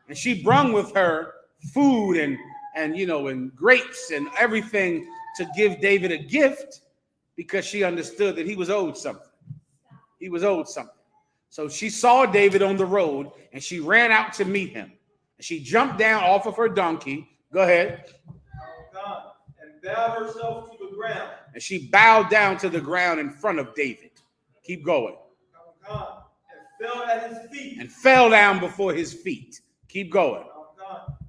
And she brung with her food and grapes and everything to give David a gift because she understood that he was owed something. He was owed something. So she saw David on the road and she ran out to meet him. She jumped down off of her donkey. Go ahead. And bowed herself to the ground. And she bowed down to the ground in front of David. Keep going. And fell at his feet. And fell down before his feet. Keep going.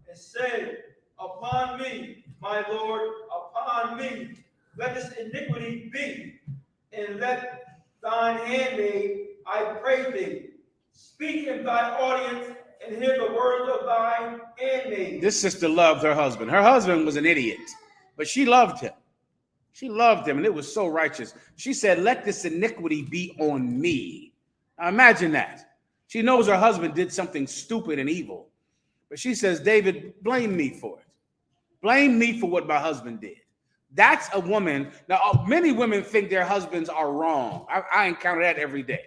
And said, upon me, my Lord, upon me, let this iniquity be, and let thine handmaid, I pray thee, speak in thy audience and hear the words of thine handmaid. This sister loved her husband. Her husband was an idiot, but she loved him. She loved him, and it was so righteous. She said, let this iniquity be on me. Now imagine that. She knows her husband did something stupid and evil, but she says, David, blame me for it. Blame me for what my husband did. That's a woman. Now, many women think their husbands are wrong. I encounter that every day.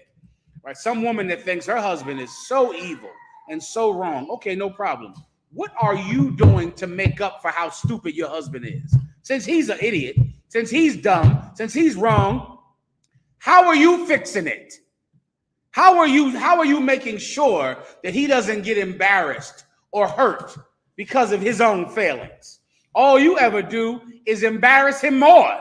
Right? Some woman that thinks her husband is so evil and so wrong. Okay, no problem. What are you doing to make up for how stupid your husband is? Since he's an idiot, since he's dumb, since he's wrong, how are you fixing it? How are you making sure that he doesn't get embarrassed or hurt because of his own failings? All you ever do is embarrass him more.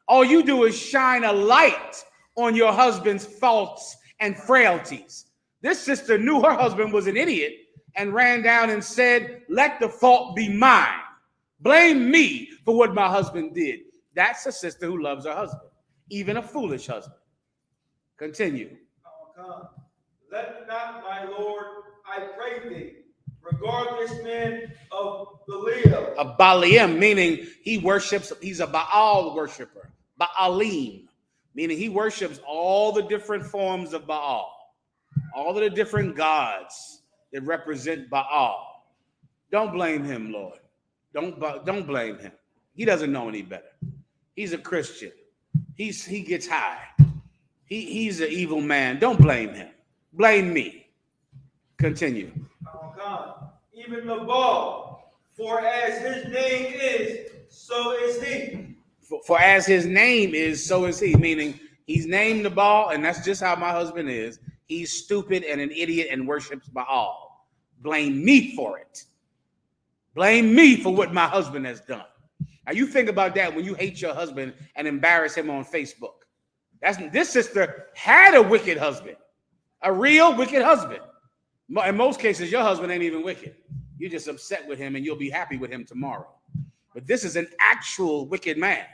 All you do is shine a light on your husband's faults and frailties. This sister knew her husband was an idiot and ran down and said, "Let the fault be mine. Blame me for what my husband did." That's a sister who loves her husband, even a foolish husband. Continue. Let not, my Lord, I pray thee, regard this man of Belial. A Baliam, meaning he's a Baal worshiper. Baalim, meaning he worships all the different forms of Baal, all of the different gods that represent Baal. Don't blame him, Lord. Don't blame him. He doesn't know any better. He's a Christian. He gets high. He's an evil man. Don't blame him. Blame me. Continue. Oh God. Even the ball, for as his name is, so is he. For as his name is, so is he. Meaning he's named the Baal, and that's just how my husband is. He's stupid and an idiot and worships Baal. Blame me for it. Blame me for what my husband has done. Now you think about that when you hate your husband and embarrass him on Facebook. This sister had a wicked husband, a real wicked husband. In most cases, your husband ain't even wicked. You're just upset with him and you'll be happy with him tomorrow. But this is an actual wicked man.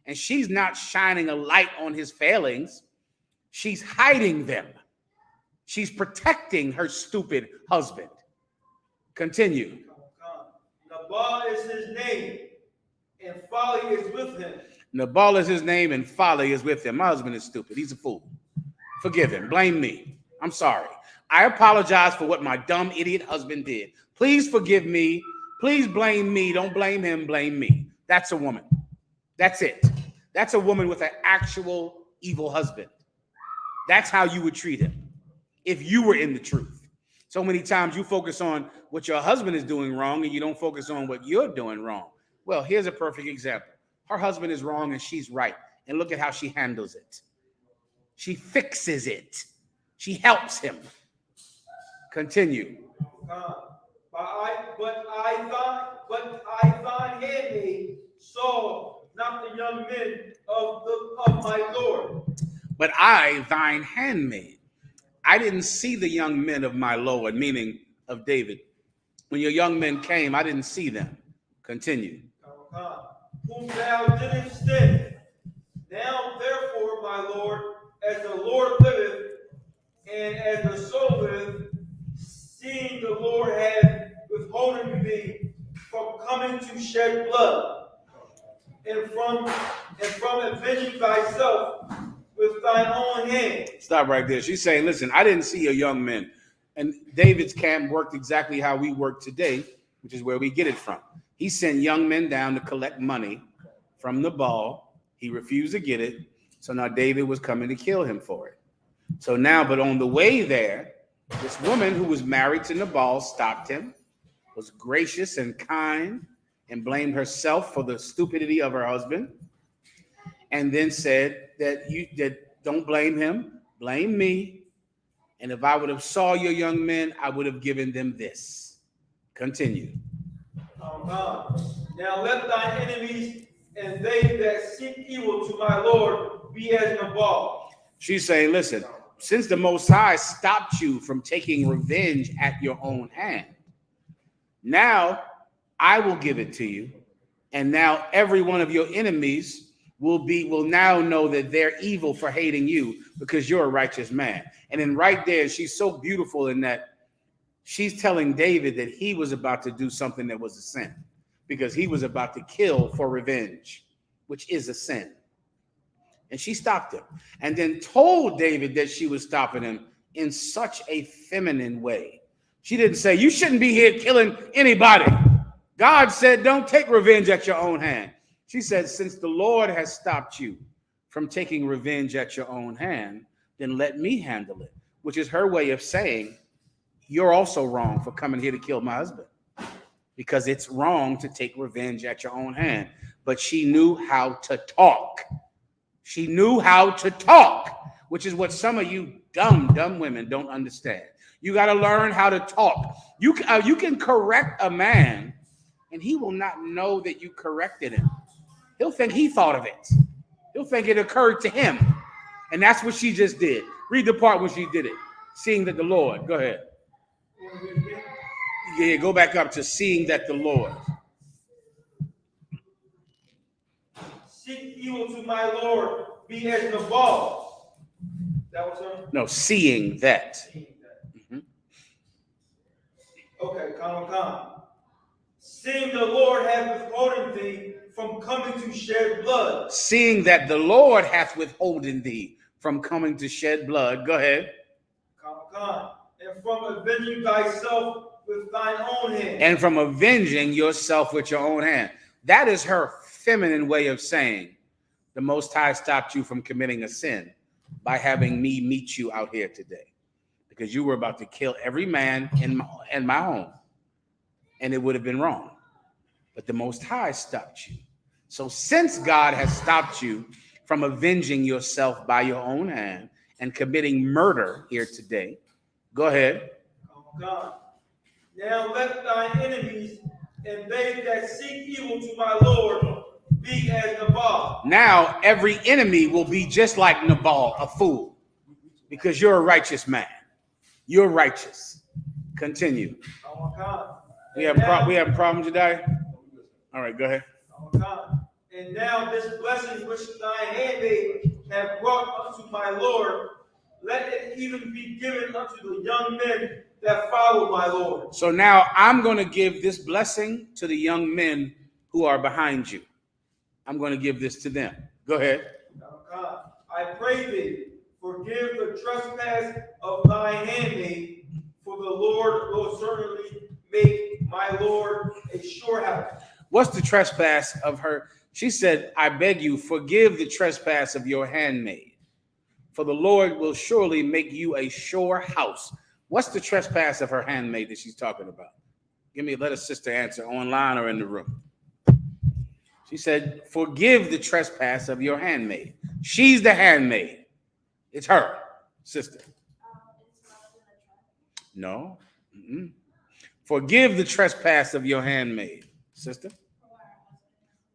And she's not shining a light on his failings. She's hiding them. She's protecting her stupid husband. Continue. Nabal is his name, and folly is with him. Nabal is his name, and folly is with him. My husband is stupid. He's a fool. Forgive him. Blame me. I'm sorry. I apologize for what my dumb idiot husband did. Please forgive me. Please blame me. Don't blame him. Blame me. That's a woman. That's it. That's a woman with an actual evil husband. That's how you would treat him if you were in the truth. So many times you focus on what your husband is doing wrong and you don't focus on what you're doing wrong. Well, here's a perfect example. Her husband is wrong and she's right. And look at how she handles it. She fixes it. She helps him. Continue. But I thine handmaid saw not the young men of my Lord. But I, thine handmaid, I didn't see the young men of my Lord, meaning of David. When your young men came, I didn't see them. Continue. Whom thou didst send. Now, therefore, my Lord, as the Lord liveth, and as the soul liveth, seeing the Lord had withholden thee from coming to shed blood, and from avenging thyself with thine own hand. Stop right there. She's saying, listen, I didn't see your young men. And David's camp worked exactly how we work today, which is where we get it from. He sent young men down to collect money from Nabal. He refused to get it. So now David was coming to kill him for it. So now, but on the way there, this woman who was married to Nabal stopped him, was gracious and kind, and blamed herself for the stupidity of her husband. And then said that don't blame him, blame me. And if I would have saw your young men, I would have given them this. Continue. Now let thine enemies and they that seek evil to my Lord be as Nabal. She's saying, listen, since the Most High stopped you from taking revenge at your own hand, now I will give it to you. And now every one of your enemies will now know that they're evil for hating you because you're a righteous man. And then right there, she's so beautiful in that she's telling David that he was about to do something that was a sin because he was about to kill for revenge, which is a sin. And she stopped him and then told David that she was stopping him in such a feminine way. She didn't say, you shouldn't be here killing anybody. God said, don't take revenge at your own hand. She said, since the Lord has stopped you from taking revenge at your own hand, then let me handle it, which is her way of saying, you're also wrong for coming here to kill my husband, because it's wrong to take revenge at your own hand. But she knew how to talk. She knew how to talk, which is what some of you dumb women don't understand. You got to learn how to talk. You can correct a man, and he will not know that you corrected him. He'll think he thought of it. He'll think it occurred to him. And that's what she just did. Read the part when she did it. Seeing that the Lord. Go ahead. Yeah, go back up to seeing that the Lord. Seek evil to my Lord, be as Nabal. That was her? No, seeing that. Mm-hmm. Okay, come. Seeing the Lord hath withholden thee from coming to shed blood. Seeing that the Lord hath withholden thee from coming to shed blood. Go ahead. Come. And from avenging thyself with thine own hand. And from avenging yourself with your own hand. That is her feminine way of saying, the Most High stopped you from committing a sin by having me meet you out here today, because you were about to kill every man in my home, and it would have been wrong. But the Most High stopped you. So since God has stopped you from avenging yourself by your own hand and committing murder here today, go ahead. Come. Now let thine enemies and they that seek evil to my Lord be as Nabal. Now every enemy will be just like Nabal, a fool, because you're a righteous man. You're righteous. Continue. We have a problem today. All right, go ahead. And now this blessing which thy handmaid hath brought unto my Lord, let it even be given unto the young men that follow my Lord. So now I'm going to give this blessing to the young men who are behind you. I'm going to give this to them. Go ahead. I pray thee, forgive the trespass of thy handmaid, for the Lord will certainly make my Lord a sure house. What's the trespass of her? She said, I beg you, forgive the trespass of your handmaid, for the Lord will surely make you a sure house. What's the trespass of her handmaid that she's talking about? Let a sister answer online or in the room. She said, forgive the trespass of your handmaid. She's the handmaid. It's her, sister. No. Mm-mm. Forgive the trespass of your handmaid, sister.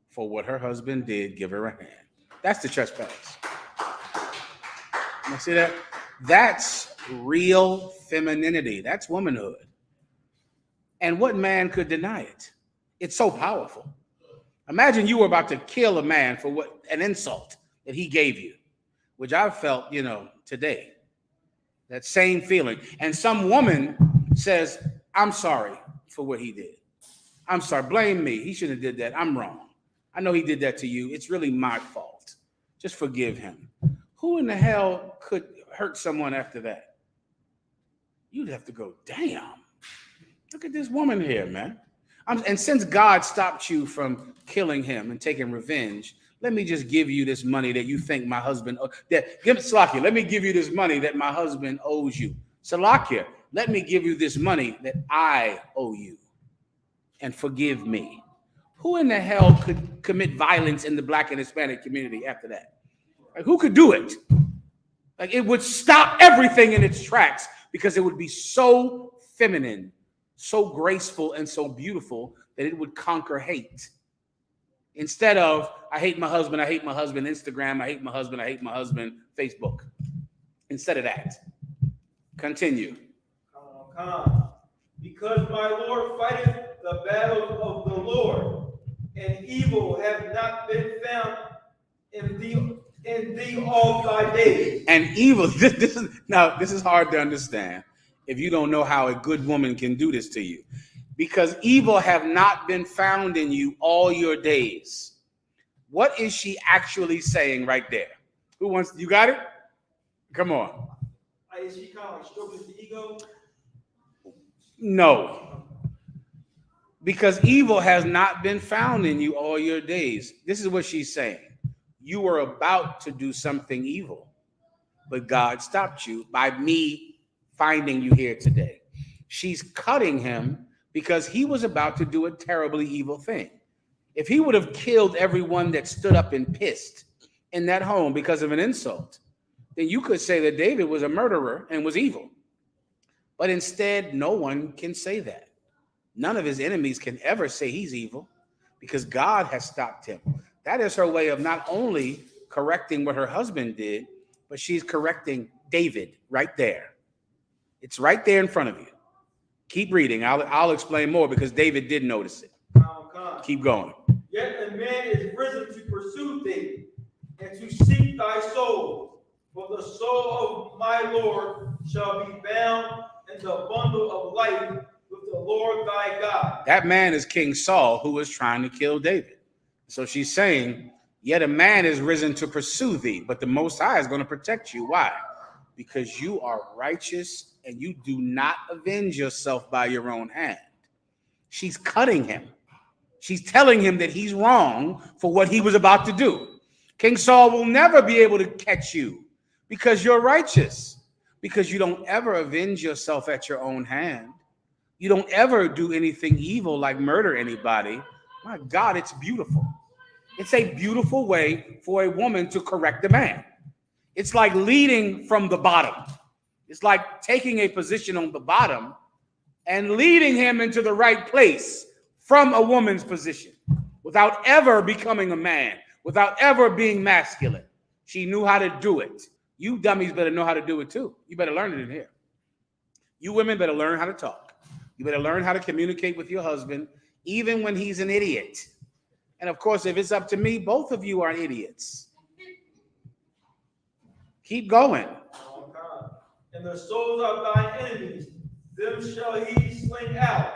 For what her husband did, give her a hand. That's the trespass. You see that? That's real femininity. That's womanhood. And what man could deny it? It's so powerful. Imagine you were about to kill a man for an insult that he gave you, which I felt, today. That same feeling. And some woman says, I'm sorry for what he did. I'm sorry. Blame me. He shouldn't have did that. I'm wrong. I know he did that to you. It's really my fault. Just forgive him. Who in the hell could hurt someone after that? You'd have to go, damn. Look at this woman here, man. And since God stopped you from killing him and taking revenge, let me just give you this money that you think my husband Salakia, let me give you this money that my husband owes you. Salakia, let me give you this money that I owe you, and forgive me. Who in the hell could commit violence in the Black and Hispanic community after that? Like, who could do it? Like, it would stop everything in its tracks, because it would be so feminine, so graceful, and so beautiful that it would conquer hate. Instead of, I hate my husband, Instagram, I hate my husband, Facebook. Instead of that. Continue. Because my Lord fighteth the battles of the Lord, and evil have not been found in thee all thy days. And evil, this is hard to understand if you don't know how a good woman can do this to you. Because evil have not been found in you all your days. What is she actually saying right there? You got it? Come on. Is she kind of like stroking the ego? No. Because evil has not been found in you all your days. This is what she's saying. You were about to do something evil, but God stopped you by me finding you here today. She's cutting him because he was about to do a terribly evil thing. If he would have killed everyone that stood up and pissed in that home because of an insult, then you could say that David was a murderer and was evil. But instead, no one can say that. None of his enemies can ever say he's evil because God has stopped him. That is her way of not only correcting what her husband did, but she's correcting David right there. It's right there in front of you. Keep reading. I'll explain more because David did notice it. Keep going. Yet a man is risen to pursue thee and to seek thy soul. For the soul of my Lord shall be bound in the bundle of life with the Lord thy God. That man is King Saul, who was trying to kill David. So she's saying, yet a man is risen to pursue thee, but the Most High is going to protect you. Why? Because you are righteous and you do not avenge yourself by your own hand. She's cutting him. She's telling him that he's wrong for what he was about to do. King Saul will never be able to catch you because you're righteous, because you don't ever avenge yourself at your own hand. You don't ever do anything evil like murder anybody. My God, it's beautiful. It's a beautiful way for a woman to correct a man. It's like leading from the bottom. It's like taking a position on the bottom and leading him into the right place from a woman's position without ever becoming a man, without ever being masculine. She knew how to do it. You dummies better know how to do it too. You better learn it in here. You women better learn how to talk. You better learn how to communicate with your husband, even when he's an idiot. And of course, if it's up to me, both of you are idiots. Keep going. Oh God. And the souls of thine enemies, them shall he sling out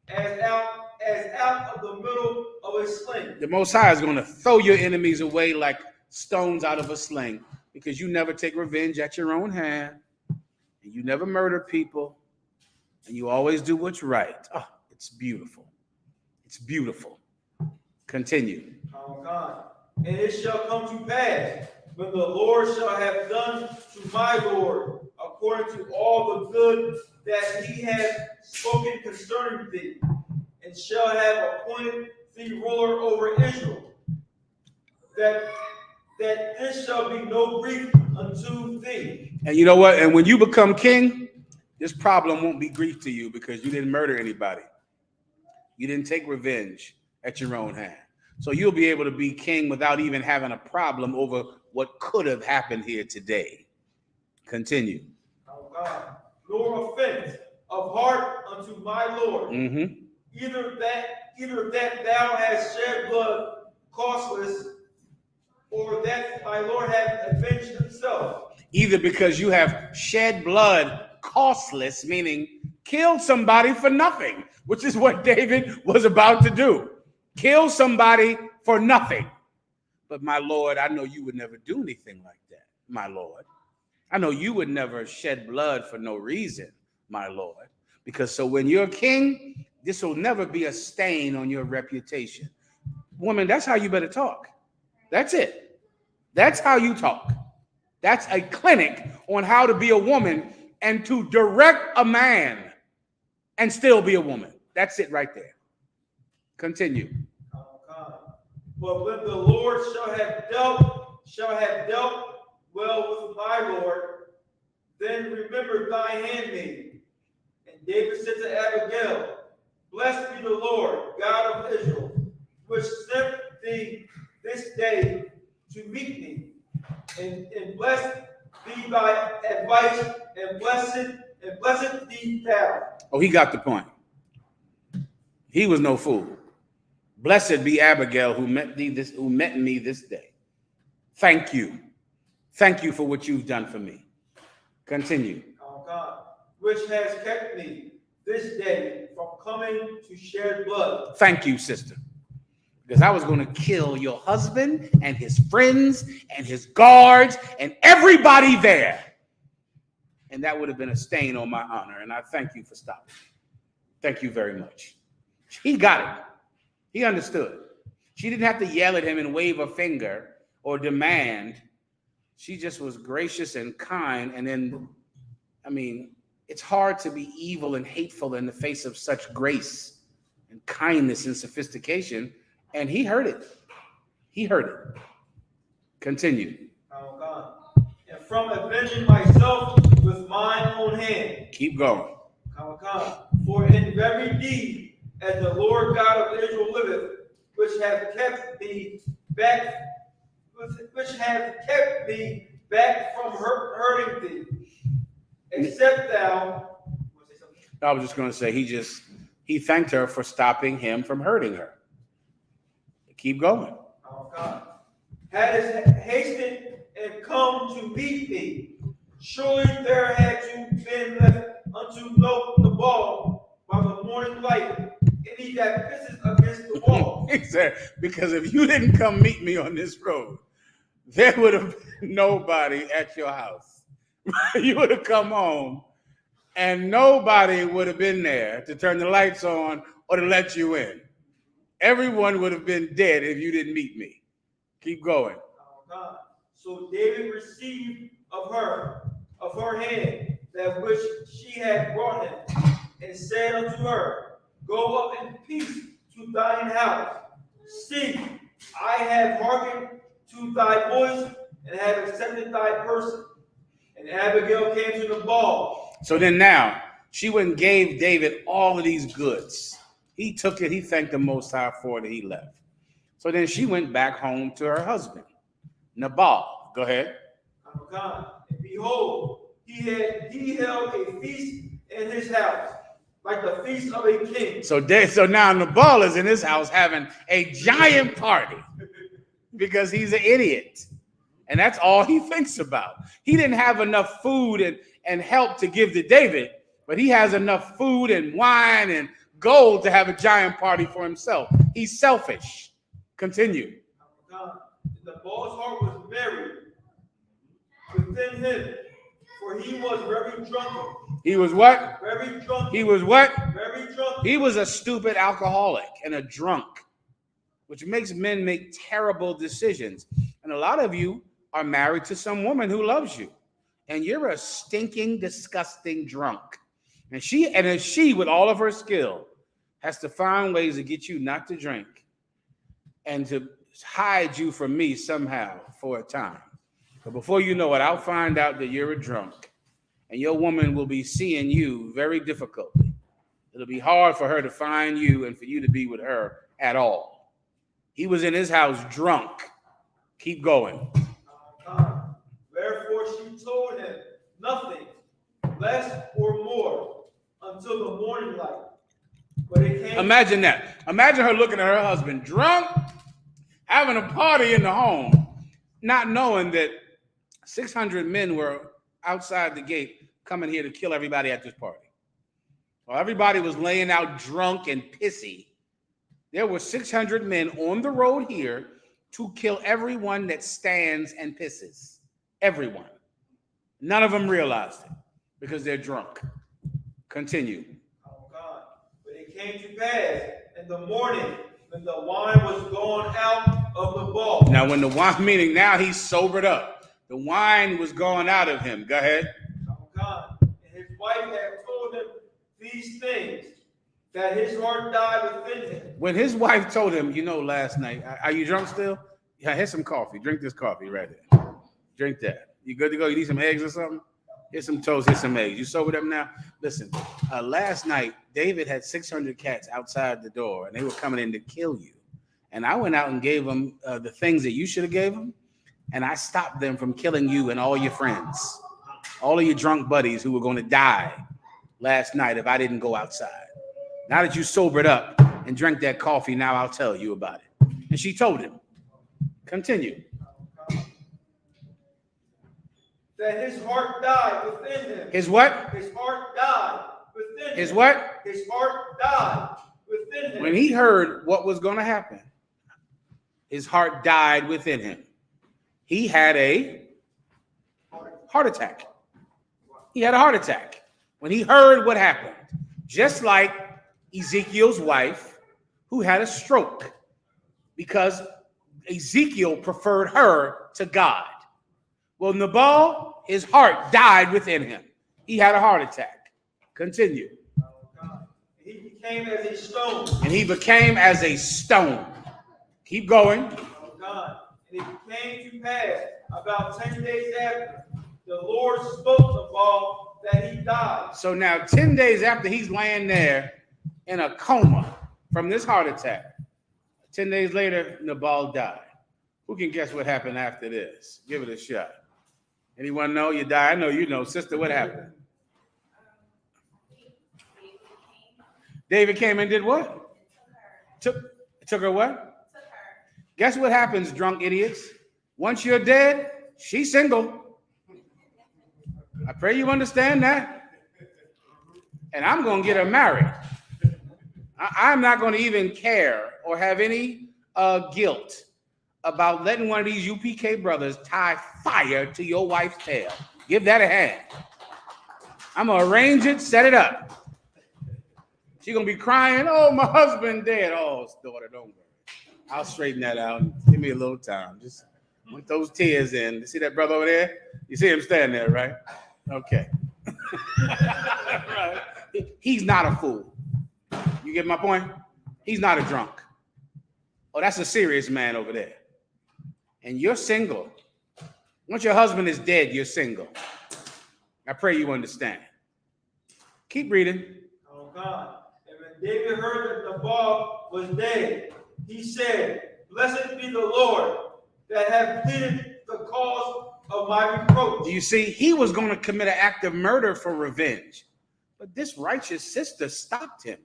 of the middle of a sling. The Most High is going to throw your enemies away like stones out of a sling because you never take revenge at your own hand and you never murder people and you always do what's right. Oh, it's beautiful. It's beautiful. Continue. Oh God. And it shall come to pass when the Lord shall have done to my Lord according to all the good that he hath spoken concerning thee, and shall have appointed thee ruler over Israel, that this shall be no grief unto thee. And you know what? And when you become king, this problem won't be grief to you because you didn't murder anybody. You didn't take revenge at your own hand. So you'll be able to be king without even having a problem over what could have happened here today. Continue. Oh God. Nor offense of heart unto my Lord. Mm-hmm. Either that thou hast shed blood costless, or that my Lord hath avenged himself. Either because you have shed blood costless, meaning killed somebody for nothing, which is what David was about to do. Kill somebody for nothing. But my Lord, I know you would never do anything like that, my Lord. I know you would never shed blood for no reason, my Lord. Because so when you're king, this will never be a stain on your reputation. Woman, that's how you better talk. That's it. That's how you talk. That's a clinic on how to be a woman and to direct a man and still be a woman. That's it right there. Continue. Oh God. But when the Lord shall have dealt well with my Lord, then remember thy handmaid. And David said to Abigail, blessed be the Lord, God of Israel, which sent thee this day to meet me, and blessed be thy advice, and blessed thee thou. Oh, he got the point. He was no fool. Blessed be Abigail who met me this day. Thank you. Thank you for what you've done for me. Continue. Oh God, which has kept me this day from coming to shed blood. Thank you, sister. Because I was going to kill your husband and his friends and his guards and everybody there. And that would have been a stain on my honor. And I thank you for stopping me. Thank you very much. He got it. He understood. She didn't have to yell at him and wave a finger or demand. She just was gracious and kind. And then, I mean, it's hard to be evil and hateful in the face of such grace and kindness and sophistication. And he heard it. He heard it. Continue. Oh God. And from avenging myself with mine own hand. Keep going. For in very deed, as the Lord God of Israel liveth, which have kept me back from hurting thee, except thou. I was just going to say he thanked her for stopping him from hurting her. Keep going. Oh God. Hadst hastened and come to meet thee, surely there had you been left unto the ball by the morning light, any that pisses against the wall. He said, because if you didn't come meet me on this road, there would have been nobody at your house. You would have come home and nobody would have been there to turn the lights on or to let you in. Everyone would have been dead if you didn't meet me. Keep going. Oh God. So David received of her hand, that which she had brought him, and said unto her, Go up in peace to thine house. See, I have hearkened to thy voice, and have accepted thy person. And Abigail came to Nabal. So then now, she went and gave David all of these goods. He took it, he thanked the Most High for it, and he left. So then she went back home to her husband, Nabal. Go ahead. Oh God. And behold, he held a feast in his house, like the feast of a king. So now Nabal is in his house having a giant party because he's an idiot. And that's all he thinks about. He didn't have enough food and help to give to David, but he has enough food and wine and gold to have a giant party for himself. He's selfish. Continue. Oh God. Nabal's heart was merry within him, for he was very drunk. He was what? Very drunk. He was what? Very drunk. He was a stupid alcoholic and a drunk, which makes men make terrible decisions. And a lot of you are married to some woman who loves you, and you're a stinking, disgusting drunk. And she, with all of her skill, has to find ways to get you not to drink and to hide you from me somehow for a time. But before you know it, I'll find out that you're a drunk, and your woman will be seeing you very difficultly. It'll be hard for her to find you and for you to be with her at all. He was in his house drunk. Keep going. Wherefore she told him nothing, less or more, until the morning light. But it came. Imagine that. Imagine her looking at her husband drunk, having a party in the home, not knowing that 600 men were outside the gate coming here to kill everybody at this party. While everybody was laying out drunk and pissy, there were 600 men on the road here to kill everyone that stands and pisses. Everyone. None of them realized it because they're drunk. Continue. Oh God. But it came to pass in the morning when the wine was gone out of the ball. Now, when the wine, meaning now he's sobered up. The wine was gone out of him. Go ahead. Oh God. And his wife had told him these things, that his heart died within him. When his wife told him, last night, are you drunk still? Yeah, here's some coffee. Drink this coffee right here. Drink that. You good to go? You need some eggs or something? Here's some toast. Here's some eggs. You sobered up now? Listen, last night, David had 600 cats outside the door, and they were coming in to kill you. And I went out and gave them the things that you should have gave them, and I stopped them from killing you and all your friends, all of your drunk buddies who were going to die last night if I didn't go outside. Now that you sobered up and drank that coffee, now I'll tell you about it. And she told him. Continue. That his heart died within him. His what? His heart died within him. His what? His heart died within him. When he heard what was going to happen, his heart died within him. He had a heart attack. He had a heart attack when he heard what happened. Just like Ezekiel's wife who had a stroke because Ezekiel preferred her to God. Well, Nabal, his heart died within him. He had a heart attack. Continue. He became as a stone. And he became as a stone. Keep going. Oh God. And it came to pass about 10 days after the Lord spoke to Paul that he died. So now 10 days after he's laying there in a coma from this heart attack, 10 days later, Nabal died. Who can guess what happened after this? Give it a shot. Anyone know? You die? I know you know. Sister, what happened? David came and did what? Took her what? Guess what happens, drunk idiots? Once you're dead, she's single. I pray you understand that. And I'm going to get her married. I'm not going to even care or have any guilt about letting one of these UPK brothers tie fire to your wife's tail. Give that a hand. I'm going to arrange it, set it up. She's going to be crying, oh, my husband dead. Oh, daughter, don't worry. I'll straighten that out. Give me a little time. Just want those tears in. You see that brother over there? You see him standing there, right? Okay. Right. He's not a fool. You get my point? He's not a drunk. Oh, that's a serious man over there. And you're single. Once your husband is dead, you're single. I pray you understand. Keep reading. Oh God. And when David heard that Nabal was dead, he said, blessed be the Lord that hath pleaded the cause of my reproach. Do you see? He was going to commit an act of murder for revenge. But this righteous sister stopped him.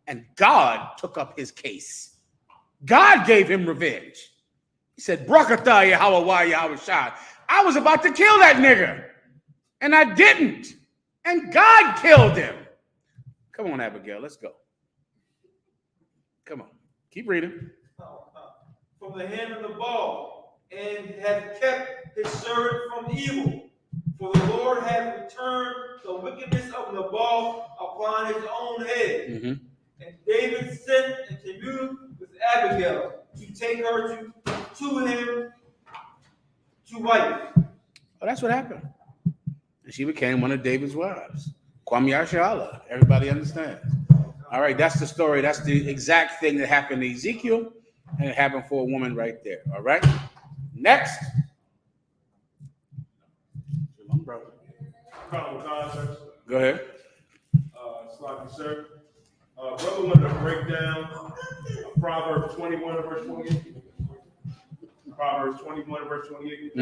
And God took up his case. God gave him revenge. He said, Brakatah Yahweh Yahweh Shai. I was about to kill that nigger. And I didn't. And God killed him. Come on, Abigail, let's go. Come on. Keep reading. From the hand of Nabal, and hath kept his servant from evil. For the Lord hath returned the wickedness of Nabal upon his own head. Mm-hmm. And David sent and communed with Abigail to take her to him to wife. Oh, that's what happened. And she became one of David's wives. Kwam Yashala. Everybody understands. All right, that's the story. That's the exact thing that happened to Ezekiel, and it happened for a woman right there. All right. Next. Go ahead. Sloppy, sir. Brother wanted to break down Proverbs 21 and verse 28. Proverbs 21 and verse 28.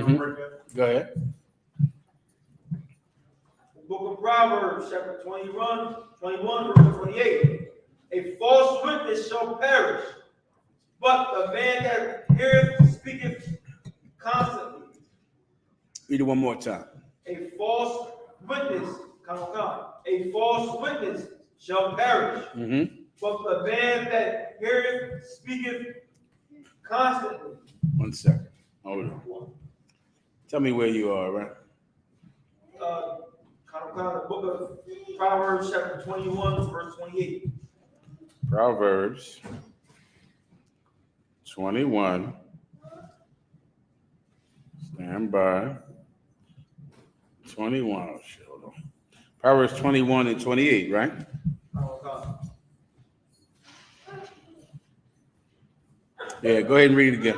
Go ahead. Book of Proverbs, chapter 21, verse 28. A false witness shall perish, but the man that heareth speaketh constantly. Read it one more time. A false witness, a false witness shall perish, but the man that heareth speaketh constantly. 1 second. Hold on. Tell me where you are, right? The book of Proverbs, chapter 21, verse 28. Proverbs 21. Stand by. 21. Oh, shit, hold on. Proverbs 21 and 28, right? Yeah, go ahead and read it again.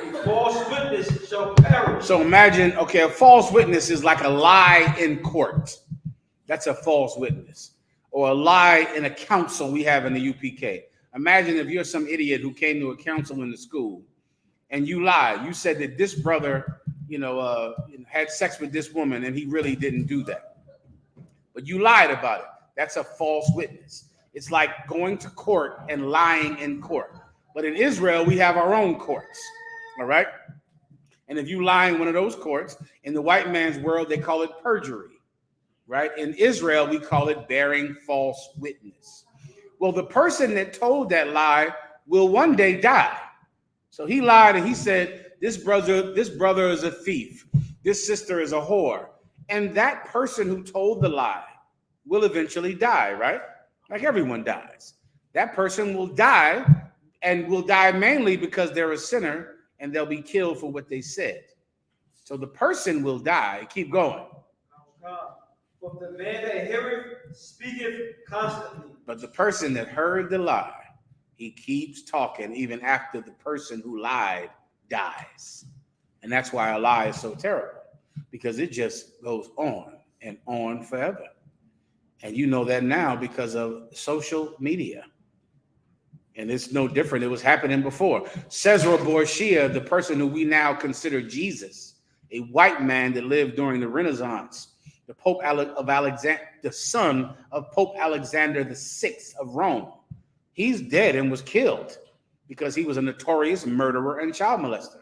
A false witness shall perish. So imagine, okay, a false witness is like a lie in court. That's a false witness. Or a lie in a council we have in the UPK. Imagine if you're some idiot who came to a council in the school and you lied. You said that this brother, had sex with this woman and he really didn't do that. But you lied about it. That's a false witness. It's like going to court and lying in court. But in Israel, we have our own courts. All right. And if you lie in one of those courts, in the white man's world, they call it perjury. Right. In Israel, we call it bearing false witness. Well, the person that told that lie will one day die. So he lied and he said, this brother is a thief. This sister is a whore. And that person who told the lie will eventually die, right? Like everyone dies. that person will die, and will die mainly because they're a sinner and they'll be killed for what they said. So the person will die. Keep going. But the man that heareth speaketh constantly. But the person that heard the lie, he keeps talking even after the person who lied dies. And that's why a lie is so terrible, because it just goes on and on forever. And you know that now because of social media. And it's no different. It was happening before. Cesar Borgia, the person who we now consider Jesus, a white man that lived during the Renaissance, the Pope of Alexander, the son of Pope Alexander VI of Rome. He's dead and was killed because he was a notorious murderer and child molester.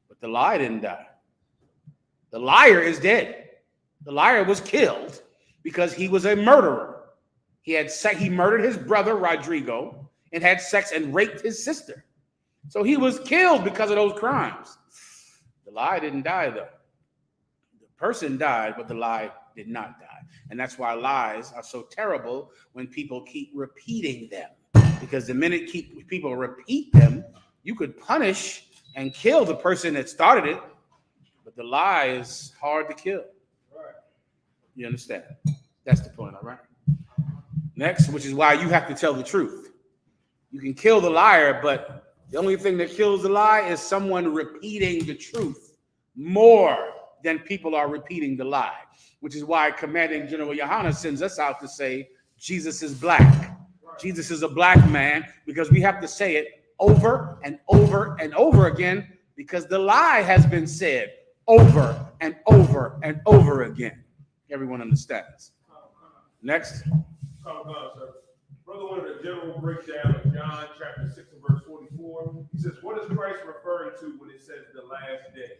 But the lie didn't die. The liar is dead. The liar was killed because he was a murderer. He murdered his brother Rodrigo and had sex and raped his sister. So he was killed because of those crimes. The lie didn't die, though. The person died, but the lie did not die. And that's why lies are so terrible when people keep repeating them. Because the minute people repeat them, you could punish and kill the person that started it. But the lie is hard to kill. Right. You understand? That's the point, all right? Next, which is why you have to tell the truth. You can kill the liar, but the only thing that kills the lie is someone repeating the truth more than people are repeating the lie, which is why Commanding General Yohana sends us out to say Jesus is black. Jesus is a black man, because we have to say it over and over and over again, because the lie has been said over and over and over again. Everyone understands. Next. Sir. Brother wanted a general breakdown of John chapter 6 and verse 44. He says, what is Christ referring to when it says the last day?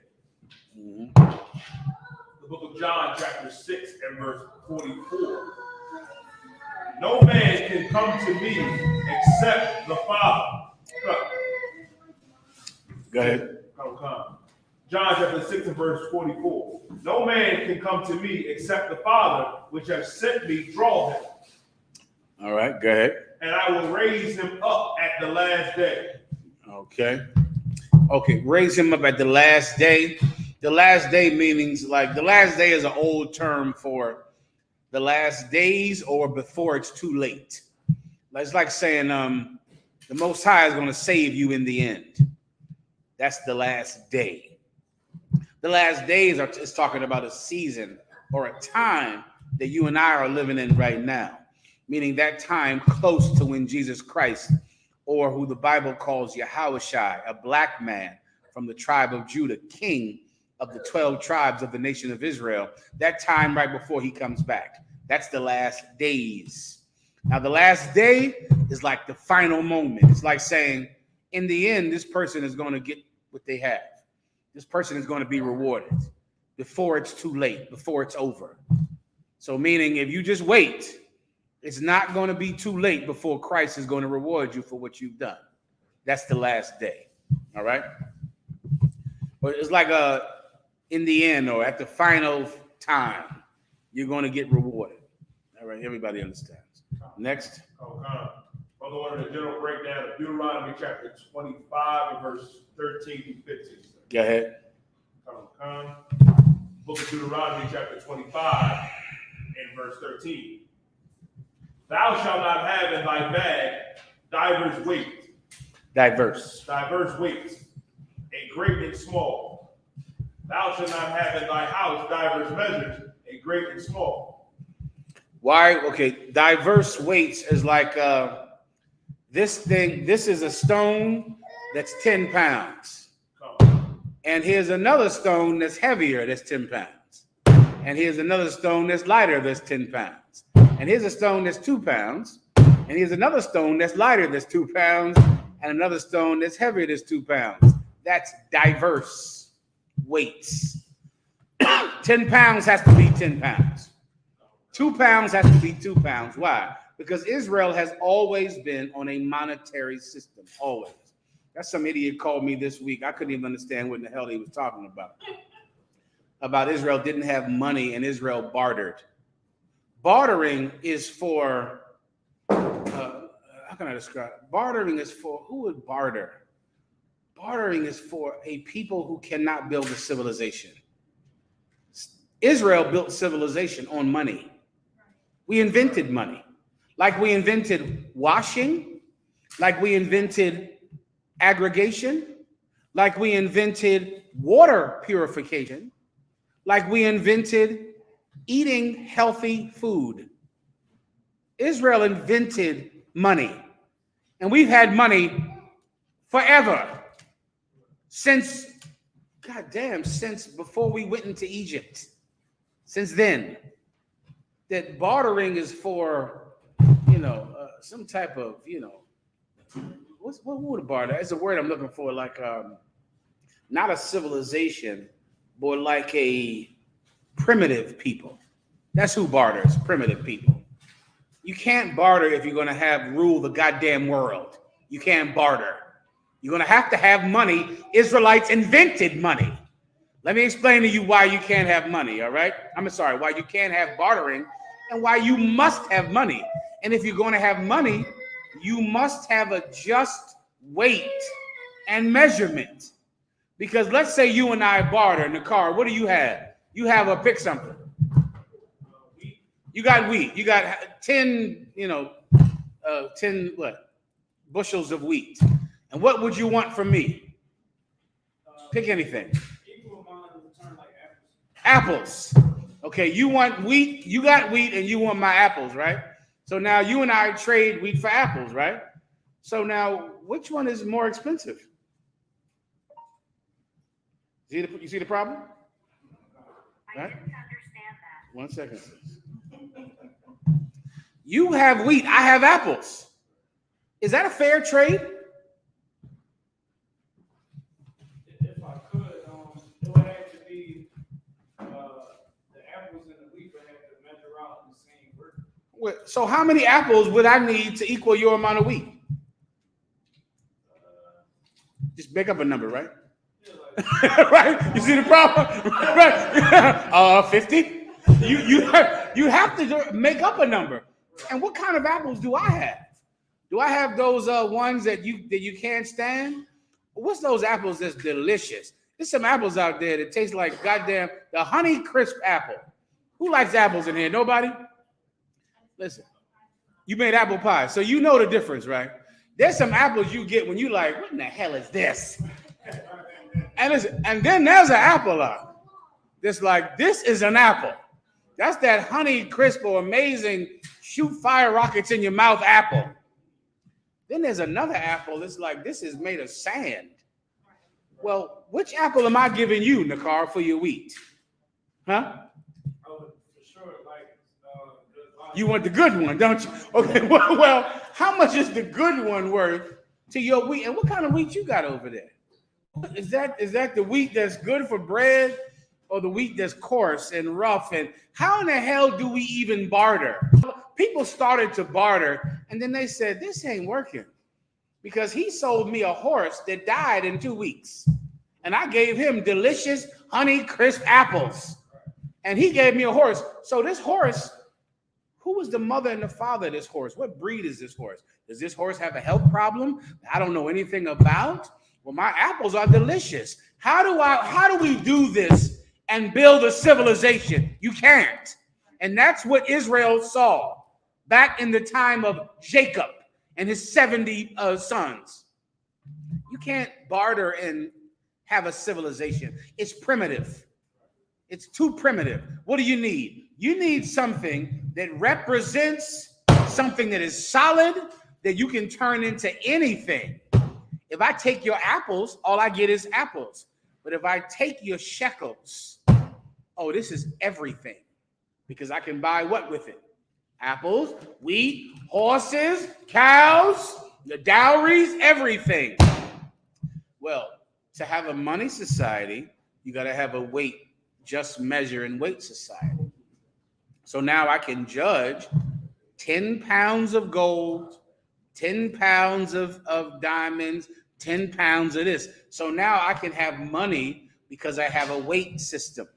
The book of John chapter 6 and verse 44. No man can come to me except the Father. Go ahead. John chapter 6 and verse 44. No man can come to me except the Father, which has sent me, draw him. All right, go ahead. And I will raise him up at the last day. Okay, raise him up at the last day. The last day meanings, like, the last day is an old term for the last days or before it's too late. It's like saying the Most High is going to save you in the end. That's the last day. The last days is talking about a season or a time that you and I are living in right now, meaning that time close to when Jesus Christ, or who the Bible calls Yahushua, a black man from the tribe of Judah, king of the 12 tribes of the nation of Israel, that time right before he comes back. That's the last days. Now, the last day is like the final moment. It's like saying, in the end, this person is going to get what they have. This person is going to be rewarded before it's too late, before it's over. So meaning, if you just wait, it's not going to be too late before Christ is going to reward you for what you've done. That's the last day. All right? But it's like in the end, or at the final time, you're going to get rewarded. All right, everybody understands. Next. Brother wanted a general breakdown of Deuteronomy chapter 25 and verse 13 through 15. Go ahead. Book of Deuteronomy chapter 25 and verse 13. Thou shalt not have in thy bag diverse weight. Diverse weights, a great and small. Thou shalt not have in thy house diverse measures, a great and small. Why? Okay, diverse weights is like this is a stone that's 10 pounds. And here's another stone that's heavier, that's 10 pounds. And here's another stone that's lighter, that's 10 pounds. And here's a stone that's 2 pounds. And here's another stone that's lighter, that's 2 pounds. And another stone that's heavier, that's 2 pounds. That's diverse weights. 10 pounds has to be 10 pounds. 2 pounds has to be 2 pounds. Why? Because Israel has always been on a monetary system, always. That's some idiot called me this week. I couldn't even understand what in the hell he was talking about. About Israel didn't have money and Israel bartered. Bartering is for, how can I describe it? Bartering is for, who would barter? Bartering is for a people who cannot build a civilization. Israel built civilization on money. We invented money. Like we invented washing, like we invented aggregation, like we invented water purification, like we invented eating healthy food. Israel invented money, and we've had money forever, since before we went into Egypt. Since then, that bartering is for, some type of, what would a barter? It's a word I'm looking for, like not a civilization, but like a primitive people. That's who barters, primitive people. You can't barter if you're going to rule the goddamn world. You can't barter. You're going to have money. Israelites invented money. Let me explain to you why you can't have money, all right? Why you can't have bartering and why you must have money. And if you're going to have money, you must have a just weight and measurement. Because let's say you and I barter in the car. What do you have? You have pick something. You got wheat. You got 10 bushels of wheat. And what would you want from me? Pick anything. Apples. Okay, you want wheat, you got wheat, and you want my apples, right? So now you and I trade wheat for apples, right? So now, which one is more expensive? You see the problem? I didn't understand that. 1 second. You have wheat, I have apples. Is that a fair trade? If I could, it would have to be the apples and the wheat would have to measure out in the same work. So how many apples would I need to equal your amount of wheat? Just make up a number, right? Right? You see the problem? Right? 50. You have to make up a number. And what kind of apples do I have? Do I have those ones that you can't stand? What's those apples that's delicious? There's some apples out there that taste like goddamn the Honey Crisp apple. Who likes apples in here? Nobody? Listen, you made apple pie, so you know the difference, right? There's some apples you get when you like, what in the hell is this? And then there's an apple that's like, this is an apple. That's that Honey Crisp or amazing shoot fire rockets in your mouth apple. Then there's another apple that's like, this is made of sand. Well, which apple am I giving you, Nakar, for your wheat? Huh? For sure, You want the good one, don't you? Okay, well, how much is the good one worth to your wheat? And what kind of wheat you got over there? Is that the wheat that's good for bread, or the wheat that's coarse and rough? And how in the hell do we even barter? People started to barter, and then they said, this ain't working, because he sold me a horse that died in 2 weeks, and I gave him delicious Honey Crisp apples, and he gave me a horse. So this horse, who was the mother and the father of this horse? What breed is this horse? Does this horse have a health problem I don't know anything about? Well, my apples are delicious. How do we do this and build a civilization? You can't. And that's what Israel saw back in the time of Jacob and his 70 sons. You can't barter and have a civilization. It's primitive. It's too primitive. What do you need? You need something that represents something that is solid, that you can turn into anything. If I take your apples, all I get is apples. But if I take your shekels, oh, this is everything. Because I can buy what with it? Apples, wheat, horses, cows, the dowries, everything. Well, to have a money society, you got to have a weight, just measure and weight society. So now I can judge 10 pounds of gold, 10 pounds of diamonds, 10 pounds of this. So now I can have money because I have a weight system.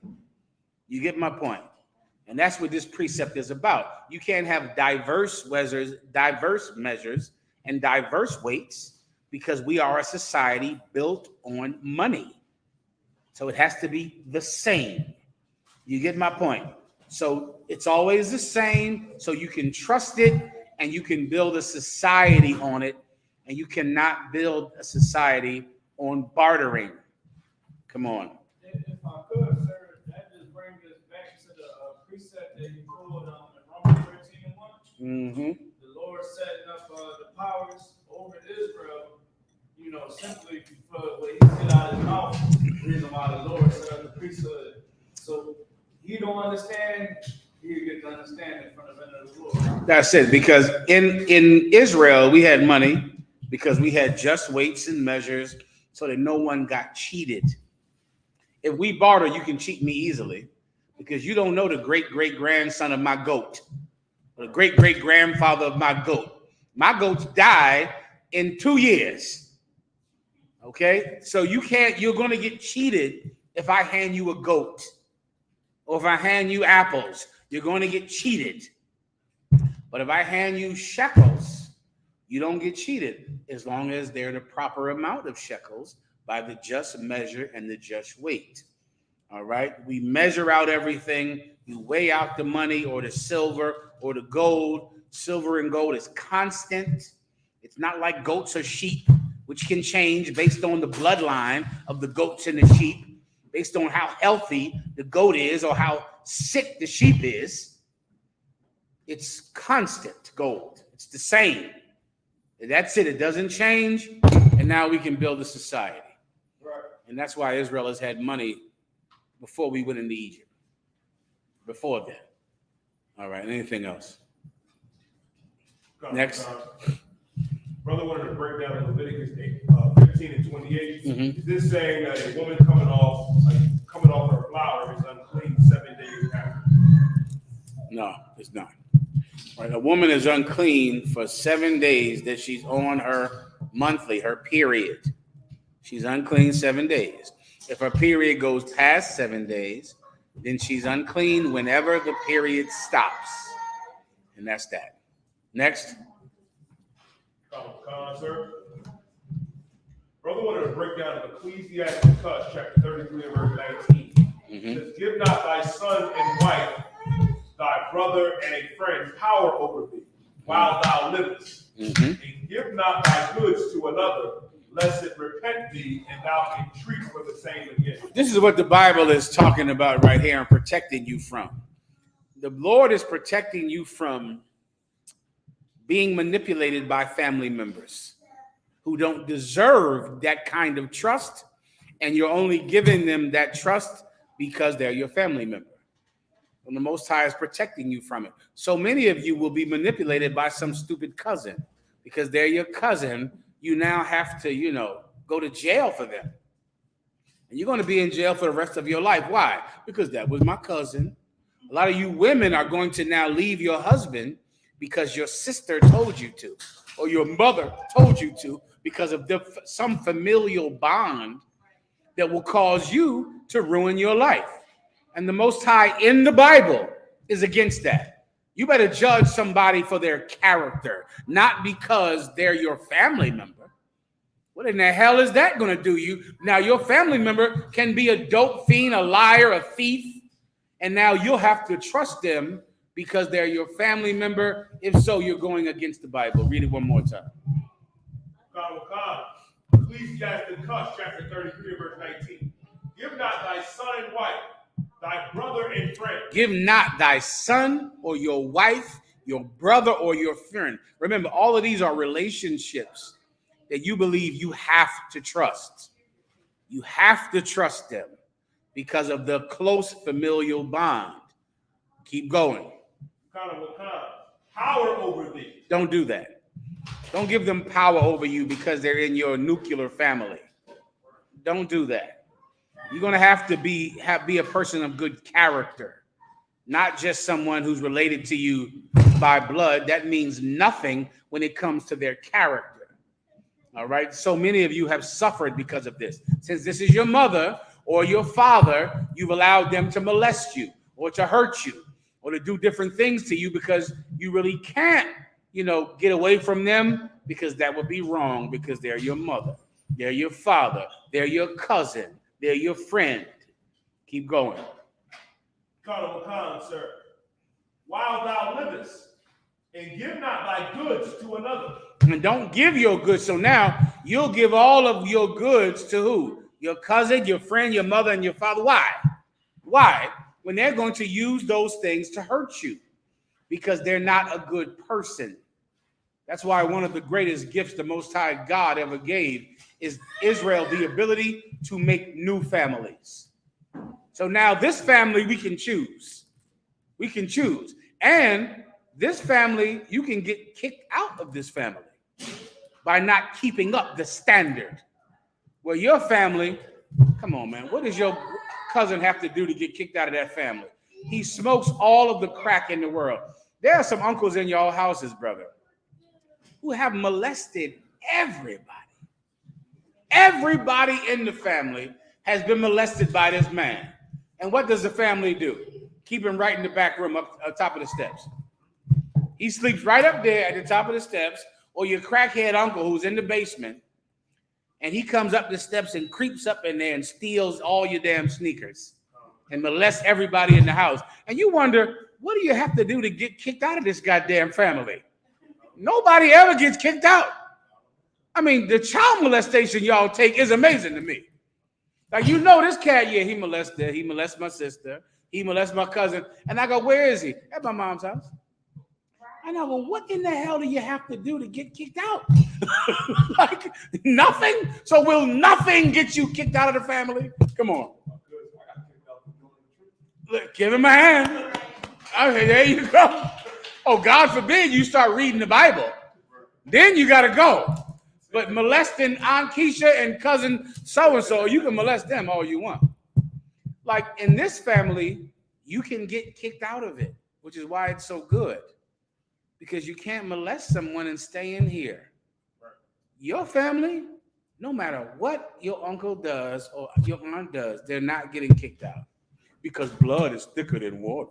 You get my point? And that's what this precept is about. You can't have diverse measures and diverse weights because we are a society built on money. So it has to be the same. You get my point? So it's always the same, so you can trust it and you can build a society on it, and you cannot build a society on bartering. Come on. If I could, sir, that just brings us back to the precept that you pulled on in Romans 13:1. Mm-hmm. The Lord setting up the powers over Israel, simply for what he said out of his mouth. The reason why the Lord set up the priesthood. So he don't understand, he get to understand in front of the Lord. That's it. Because in Israel, we had money because we had just weights and measures so that no one got cheated. If we barter, you can cheat me easily because you don't know the great-great-grandson of my goat or the great-great-grandfather of my goat. My goats die in 2 years. Okay? So you're going to get cheated if I hand you a goat or if I hand you apples. You're going to get cheated. But if I hand you shekels, you don't get cheated as long as they're the proper amount of shekels by the just measure and the just weight. All right? We measure out everything. You weigh out the money or the silver or the gold. Silver and gold is constant. It's not like goats or sheep, which can change based on the bloodline of the goats and the sheep, based on how healthy the goat is or how sick the sheep is. It's constant gold. It's the same. That's it. It doesn't change. And now we can build a society. Right. And that's why Israel has had money before we went into Egypt. Before that. All right. Anything else? Next. Brother wanted to break down Leviticus 15 and 28. Mhm. Is this saying that a woman coming off her flower is unclean 7 days after? No, it's not. Right. A woman is unclean for 7 days that she's on her monthly, her period. She's unclean 7 days. If her period goes past 7 days, then she's unclean whenever the period stops. And that's that. Next. Sir. Brother wanted to break down Ecclesiasticus chapter 33 and verse 19. It says, give not thy son and wife, thy brother and a friend power over thee while thou livest. And give not thy goods to another, lest it repent thee and thou entreat for the same again. This is what the Bible is talking about right here and protecting you from. The Lord is protecting you from being manipulated by family members who don't deserve that kind of trust, and you're only giving them that trust because they're your family member. And the Most High is protecting you from it. So many of you will be manipulated by some stupid cousin because they're your cousin. You now have to, go to jail for them. And you're going to be in jail for the rest of your life. Why? Because that was my cousin. A lot of you women are going to now leave your husband because your sister told you to, or your mother told you to, because of some familial bond that will cause you to ruin your life. And the Most High in the Bible is against that. You better judge somebody for their character, not because they're your family member. What in the hell is that going to do you? Now, your family member can be a dope fiend, a liar, a thief, and now you'll have to trust them because they're your family member. If so, you're going against the Bible. Read it one more time. Ecclesiasticus chapter 33 verse 19. Give not thy son and wife, thy brother and friend. Give not thy son or your wife, your brother or your friend. Remember, all of these are relationships that you believe you have to trust. You have to trust them because of the close familial bond. Keep going. Power over thee. Don't do that. Don't give them power over you because they're in your nuclear family. Don't do that. You're going to have to be a person of good character, not just someone who's related to you by blood. That means nothing when it comes to their character. All right. So many of you have suffered because of this. Since this is your mother or your father, you've allowed them to molest you or to hurt you or to do different things to you because you really can't get away from them, because that would be wrong, because they're your mother, they're your father, they're your cousin, they're your friend. Keep going. Colonel Khan, sir. While thou livest, and give not thy goods to another. And don't give your goods. So now you'll give all of your goods to who? Your cousin, your friend, your mother, and your father. Why? Why? When they're going to use those things to hurt you, because they're not a good person. That's why one of the greatest gifts the Most High God ever gave is Israel the ability to make new families. So now this family we can choose. We can choose. And this family, you can get kicked out of this family by not keeping up the standard. Well, your family, come on, man, what does your cousin have to do to get kicked out of that family? He smokes all of the crack in the world. There are some uncles in y'all houses, brother, who have molested everybody. Everybody in the family has been molested by this man. And what does the family do? Keep him right in the back room up top of the steps. He sleeps right up there at the top of the steps, or your crackhead uncle who's in the basement, and he comes up the steps and creeps up in there and steals all your damn sneakers and molests everybody in the house. And you wonder, what do you have to do to get kicked out of this goddamn family? Nobody ever gets kicked out. I mean, the child molestation y'all take is amazing to me. Like, this cat, yeah, he molests my sister, he molests my cousin. And I go, where is he? At my mom's house. And I go, what in the hell do you have to do to get kicked out? Like, nothing? So will nothing get you kicked out of the family? Come on. Look, give him a hand. Okay, there you go. Oh, God forbid you start reading the Bible. Then you got to go. But molesting Aunt Keisha and cousin so-and-so, you can molest them all you want. Like, in this family, you can get kicked out of it, which is why it's so good. Because you can't molest someone and stay in here. Your family, no matter what your uncle does or your aunt does, they're not getting kicked out. Because blood is thicker than water.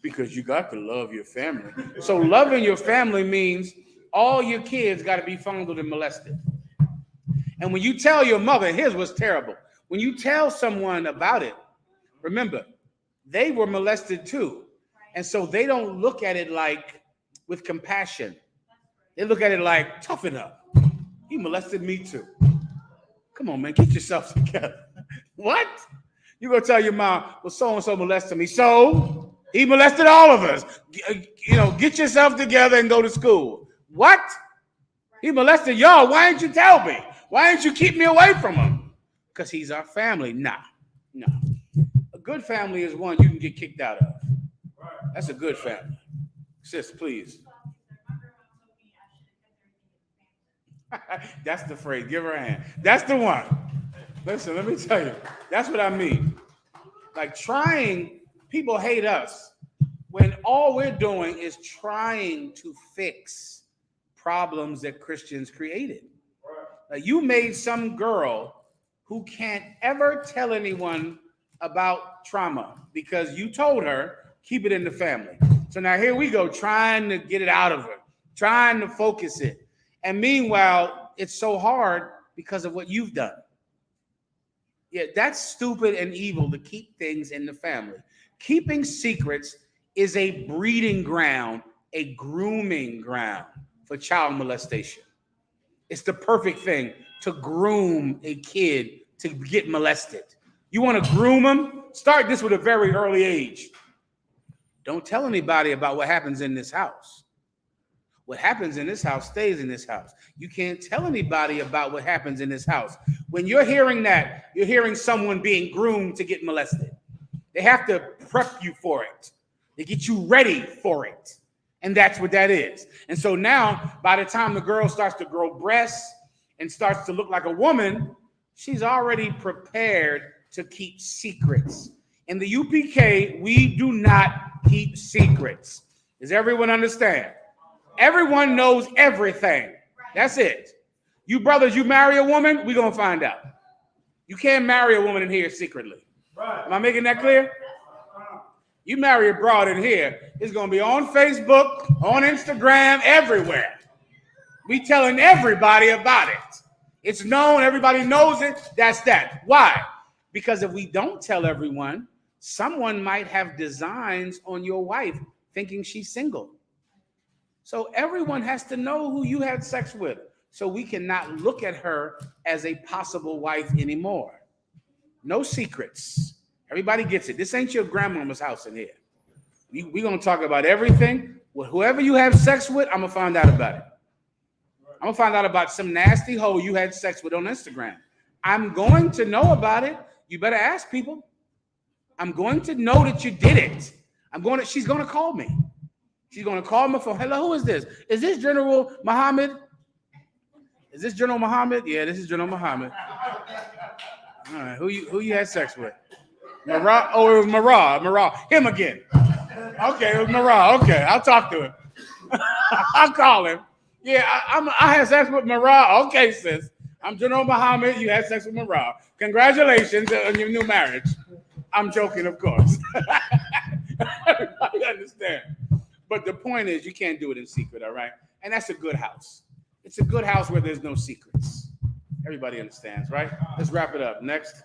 Because you got to love your family. So loving your family means all your kids got to be fondled and molested. And when you tell your mother, here's what's terrible. When you tell someone about it, remember, they were molested too. And so they don't look at it like with compassion. They look at it like, toughen up. He molested me too. Come on, man, get yourself together. What? You gonna tell your mom, well, so-and-so molested me. So he molested all of us. Get yourself together and go to school. What? He molested y'all. Why didn't you tell me? Why didn't you keep me away from him? Because he's our family. No. A good family is one you can get kicked out of. That's a good family. Sis, please. That's the phrase. Give her a hand. That's the one. Listen, let me tell you. That's what I mean. Like, people hate us when all we're doing is trying to fix problems that Christians created. Like, you made some girl who can't ever tell anyone about trauma because you told her, keep it in the family. So now here we go, trying to get it out of her, trying to focus it. And meanwhile, it's so hard because of what you've done. Yeah, that's stupid and evil to keep things in the family. Keeping secrets is a breeding ground, a grooming ground for child molestation. It's the perfect thing to groom a kid to get molested. You want to groom them? Start this with a very early age. Don't tell anybody about what happens in this house. What happens in this house stays in this house. You can't tell anybody about what happens in this house. When you're hearing that, you're hearing someone being groomed to get molested. They have to prep you for it. They get you ready for it. And that's what that is. And so now, by the time the girl starts to grow breasts and starts to look like a woman, she's already prepared to keep secrets. In the UPK, we do not keep secrets. Does everyone understand? Everyone knows everything. That's it. You brothers, you marry a woman, we're going to find out. You can't marry a woman in here secretly. Am I making that clear? You marry a broad in here, it's going to be on Facebook, on Instagram, everywhere. We telling everybody about it. It's known, everybody knows it. That's that. Why? Because if we don't tell everyone, someone might have designs on your wife thinking she's single. So everyone has to know who you had sex with. So we cannot look at her as a possible wife anymore. No secrets. Everybody gets it. This ain't your grandmama's house in here. We're going to talk about everything. Well, whoever you have sex with, I'm going to find out about it. I'm going to find out about some nasty hoe you had sex with on Instagram. I'm going to know about it. You better ask people. I'm going to know that you did it. She's going to call me. She's going to call my phone. Hello, who is this? Is this General Muhammad? Is this General Muhammad? Yeah, this is General Muhammad. All right, who you had sex with? Marah? Oh, it was Marah. Him again. Okay, it was Marah. Okay, I'll talk to him. I'll call him. Yeah, I had sex with Marah. Okay, sis. I'm General Muhammad. You had sex with Marah. Congratulations on your new marriage. I'm joking, of course. Everybody understand. But the point is, you can't do it in secret, all right? And that's a good house. It's a good house where there's no secrets. Everybody understands, right? Let's wrap it up. Next.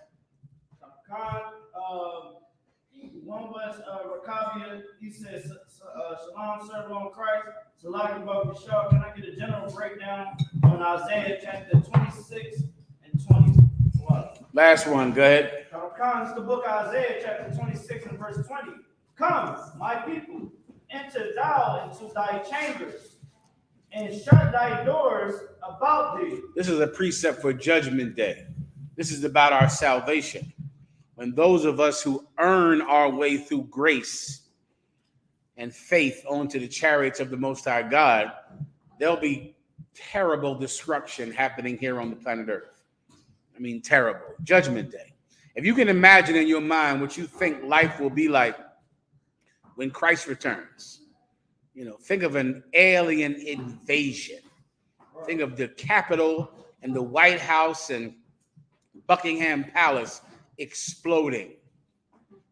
One was Rakabia. He says, Shalom, servant on Christ. Salaki Baruch Yeshua. Can I get a general breakdown on Isaiah chapter 26 and 21? Last one. Go ahead. It's the book of Isaiah chapter 26 and verse 20. Come, my people, enter thou into thy chambers, and shut thy doors about thee. This is a precept for Judgment Day. This is about our salvation. When those of us who earn our way through grace and faith onto the chariots of the Most High God, there'll be terrible destruction happening here on the planet Earth. I mean, terrible. Judgment Day. If you can imagine in your mind what you think life will be like when Christ returns, think of an alien invasion. Think of the Capitol and the White House and Buckingham Palace exploding.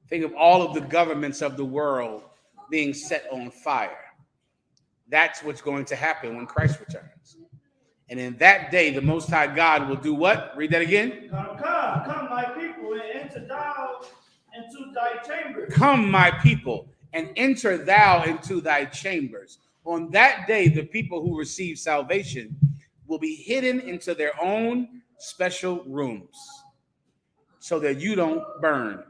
Think of all of the governments of the world being set on fire. That's what's going to happen when Christ returns. And in that day, the Most High God will do what? Read that again. Come, my people, and enter thou into thy chambers. Come, my people, and enter thou into thy chambers. On that day, the people who receive salvation will be hidden into their own special rooms so that you don't burn,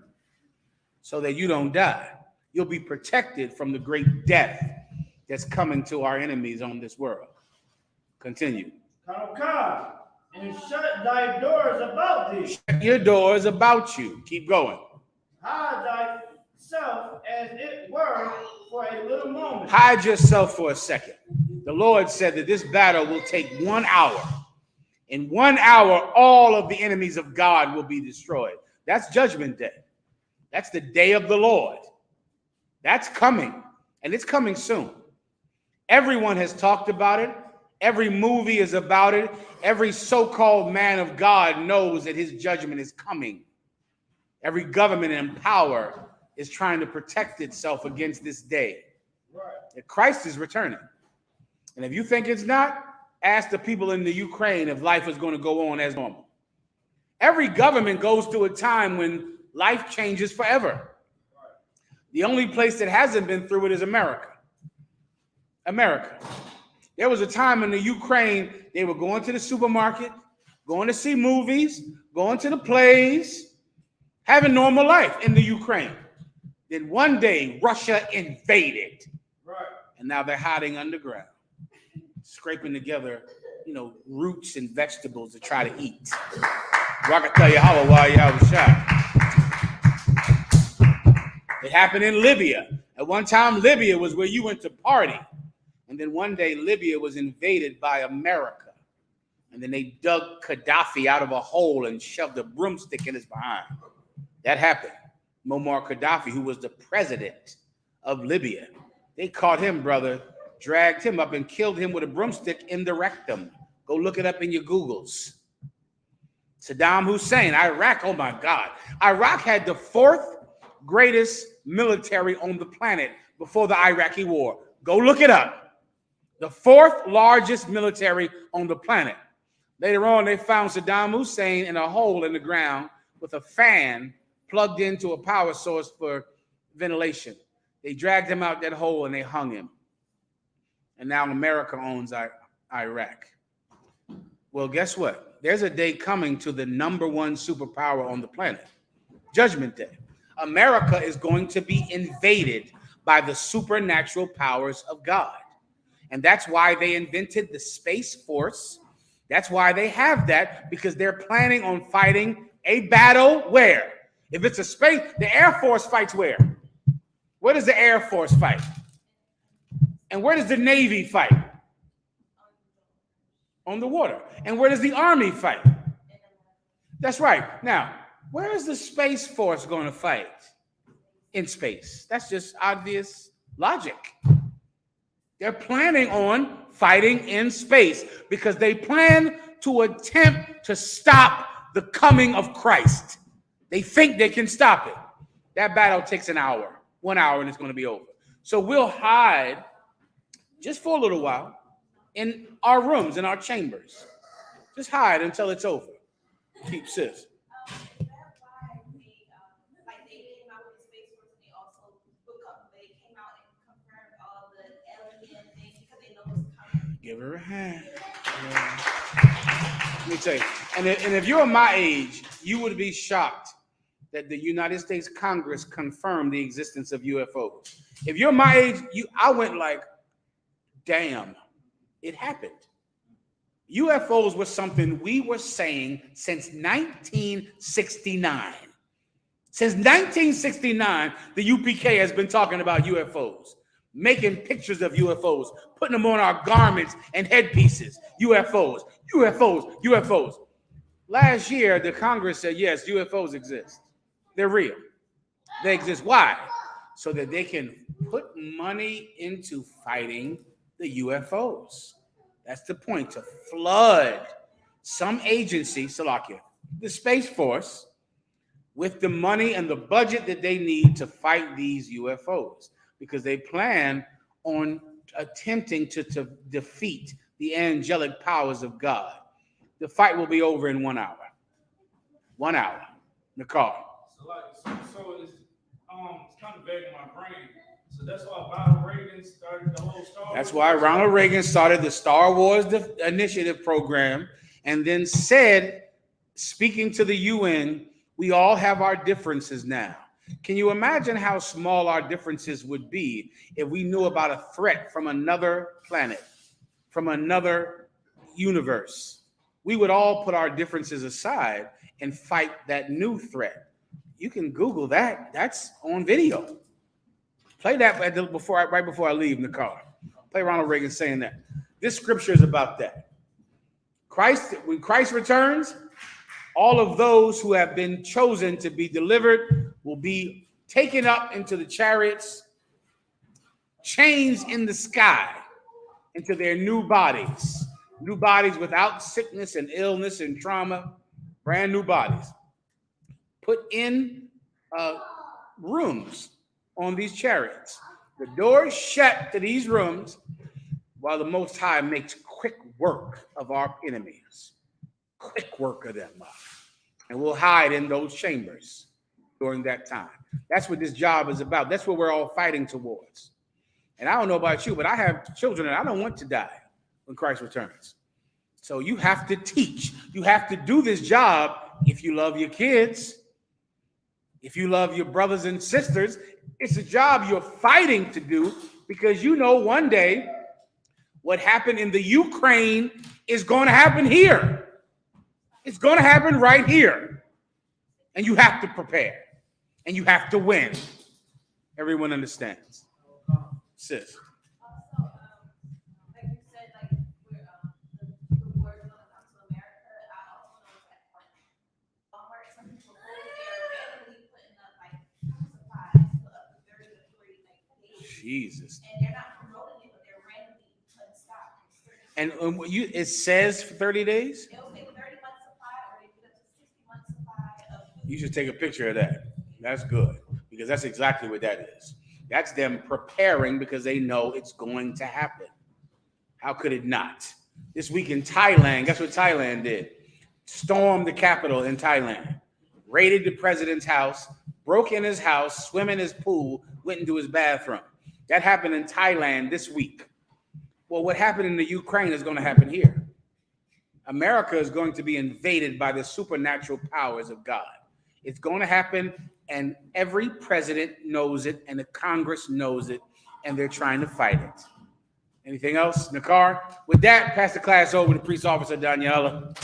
so that you don't die. You'll be protected from the great death that's coming to our enemies on this world. Continue. Come, and shut thy doors about thee. Shut your doors about you. Keep going. Hide thyself as it were for a little moment. Hide yourself for a second. The Lord said that this battle will take 1 hour. In 1 hour, all of the enemies of God will be destroyed. That's Judgment Day. That's the day of the Lord. That's coming, and it's coming soon. Everyone has talked about it. Every movie is about it. Every so-called man of God knows that his judgment is coming. Every government in power is trying to protect itself against this day. That Christ is returning. And if you think it's not, ask the people in the Ukraine if life is going to go on as normal. Every government goes through a time when life changes forever. The only place that hasn't been through it is America. America. There was a time in the Ukraine, they were going to the supermarket, going to see movies, going to the plays, having normal life in the Ukraine. Then one day, Russia invaded. And now they're hiding underground, scraping together, roots and vegetables to try to eat. Well, I can tell you why y'all was shot. It happened in Libya. At one time, Libya was where you went to party. And then one day, Libya was invaded by America. And then they dug Gaddafi out of a hole and shoved a broomstick in his behind. That happened. Muammar Gaddafi, who was the president of Libya, they caught him, brother, dragged him up and killed him with a broomstick in the rectum. Go look it up in your Googles. Saddam Hussein, Iraq, oh my God. Iraq had the fourth greatest military on the planet before the Iraqi war. Go look it up. The fourth largest military on the planet. Later on, they found Saddam Hussein in a hole in the ground with a fan plugged into a power source for ventilation. They dragged him out that hole and they hung him. And now America owns Iraq. Well, guess what? There's a day coming to the number one superpower on the planet, Judgment Day. America is going to be invaded by the supernatural powers of God. And that's why they invented the Space Force. That's why they have that, because they're planning on fighting a battle where? If it's a space, the Air Force fights where? Where does the Air Force fight? And where does the Navy fight? On the water. And where does the Army fight? That's right. Now, where is the Space Force going to fight? In space. That's just obvious logic. They're planning on fighting in space because they plan to attempt to stop the coming of Christ. They think they can stop it. That battle takes an hour, 1 hour, and it's going to be over. So we'll hide just for a little while in our rooms, in our chambers. Just hide until it's over. Keep sis. Give her a hand. Let me tell you. And if you're my age, you would be shocked that the United States Congress confirmed the existence of UFOs. If you're my age, I went like, damn, it happened. UFOs was something we were saying since 1969. Since 1969, the UPK has been talking about UFOs, making pictures of UFOs, putting them on our garments and headpieces. UFOs, UFOs, UFOs. Last year, the Congress said, yes, UFOs exist. They're real. They exist. Why? So that they can put money into fighting the UFOs. That's the point, to flood some agency, Salakia, the Space Force, with the money and the budget that they need to fight these UFOs, because they plan on attempting to defeat the angelic powers of God. The fight will be over in 1 hour. 1 hour. Nicole. So it's kind of vague in my brain. So that's why Ronald Reagan started the whole Star Wars. That's why Ronald Reagan started the Star Wars Initiative program and then said, speaking to the UN, we all have our differences now. Can you imagine how small our differences would be if we knew about a threat from another planet, from another universe? We would all put our differences aside and fight that new threat. You can Google that. That's on video. Play that right before I leave in the car. Play Ronald Reagan saying that. This scripture is about that. When Christ returns, all of those who have been chosen to be delivered will be taken up into the chariots, chains in the sky, into their new bodies without sickness and illness and trauma, brand new bodies. Put in rooms on these chariots. The doors shut to these rooms while the Most High makes quick work of our enemies. Quick work of them. And we'll hide in those chambers during that time. That's what this job is about. That's what we're all fighting towards. And I don't know about you, but I have children and I don't want to die when Christ returns. So you have to teach. You have to do this job if you love your kids, if you love your brothers and sisters. It's a job you're fighting to do because you know one day what happened in the Ukraine is going to happen here. It's going to happen right here. And you have to prepare. And you have to win. Everyone understands. Sis. Also, like you said, like the war is going to come to America. I also know that Walmart, some people they're randomly putting up like supplies for up to 30 to 40 days. Jesus. And they're not promoting it, but they're randomly putting stock. And it says for 30 days? It'll take 30 months supply, or they get up to 60 months supply of food. You should take a picture of that. That's good. Because because that's exactly what that is. That's them preparing because they know it's going to happen. How could it not? This week in Thailand, guess what Thailand did? Stormed the capital in Thailand, raided the president's house, broke in his house, swam in his pool, went into his bathroom. That happened in Thailand this week. Well, what happened in the Ukraine is going to happen here. America is going to be invaded by the supernatural powers of God. It's going to happen, and every president knows it, and the Congress knows it, and they're trying to fight it. Anything else, Nakar? With that, pass the class over to Police Officer Daniela.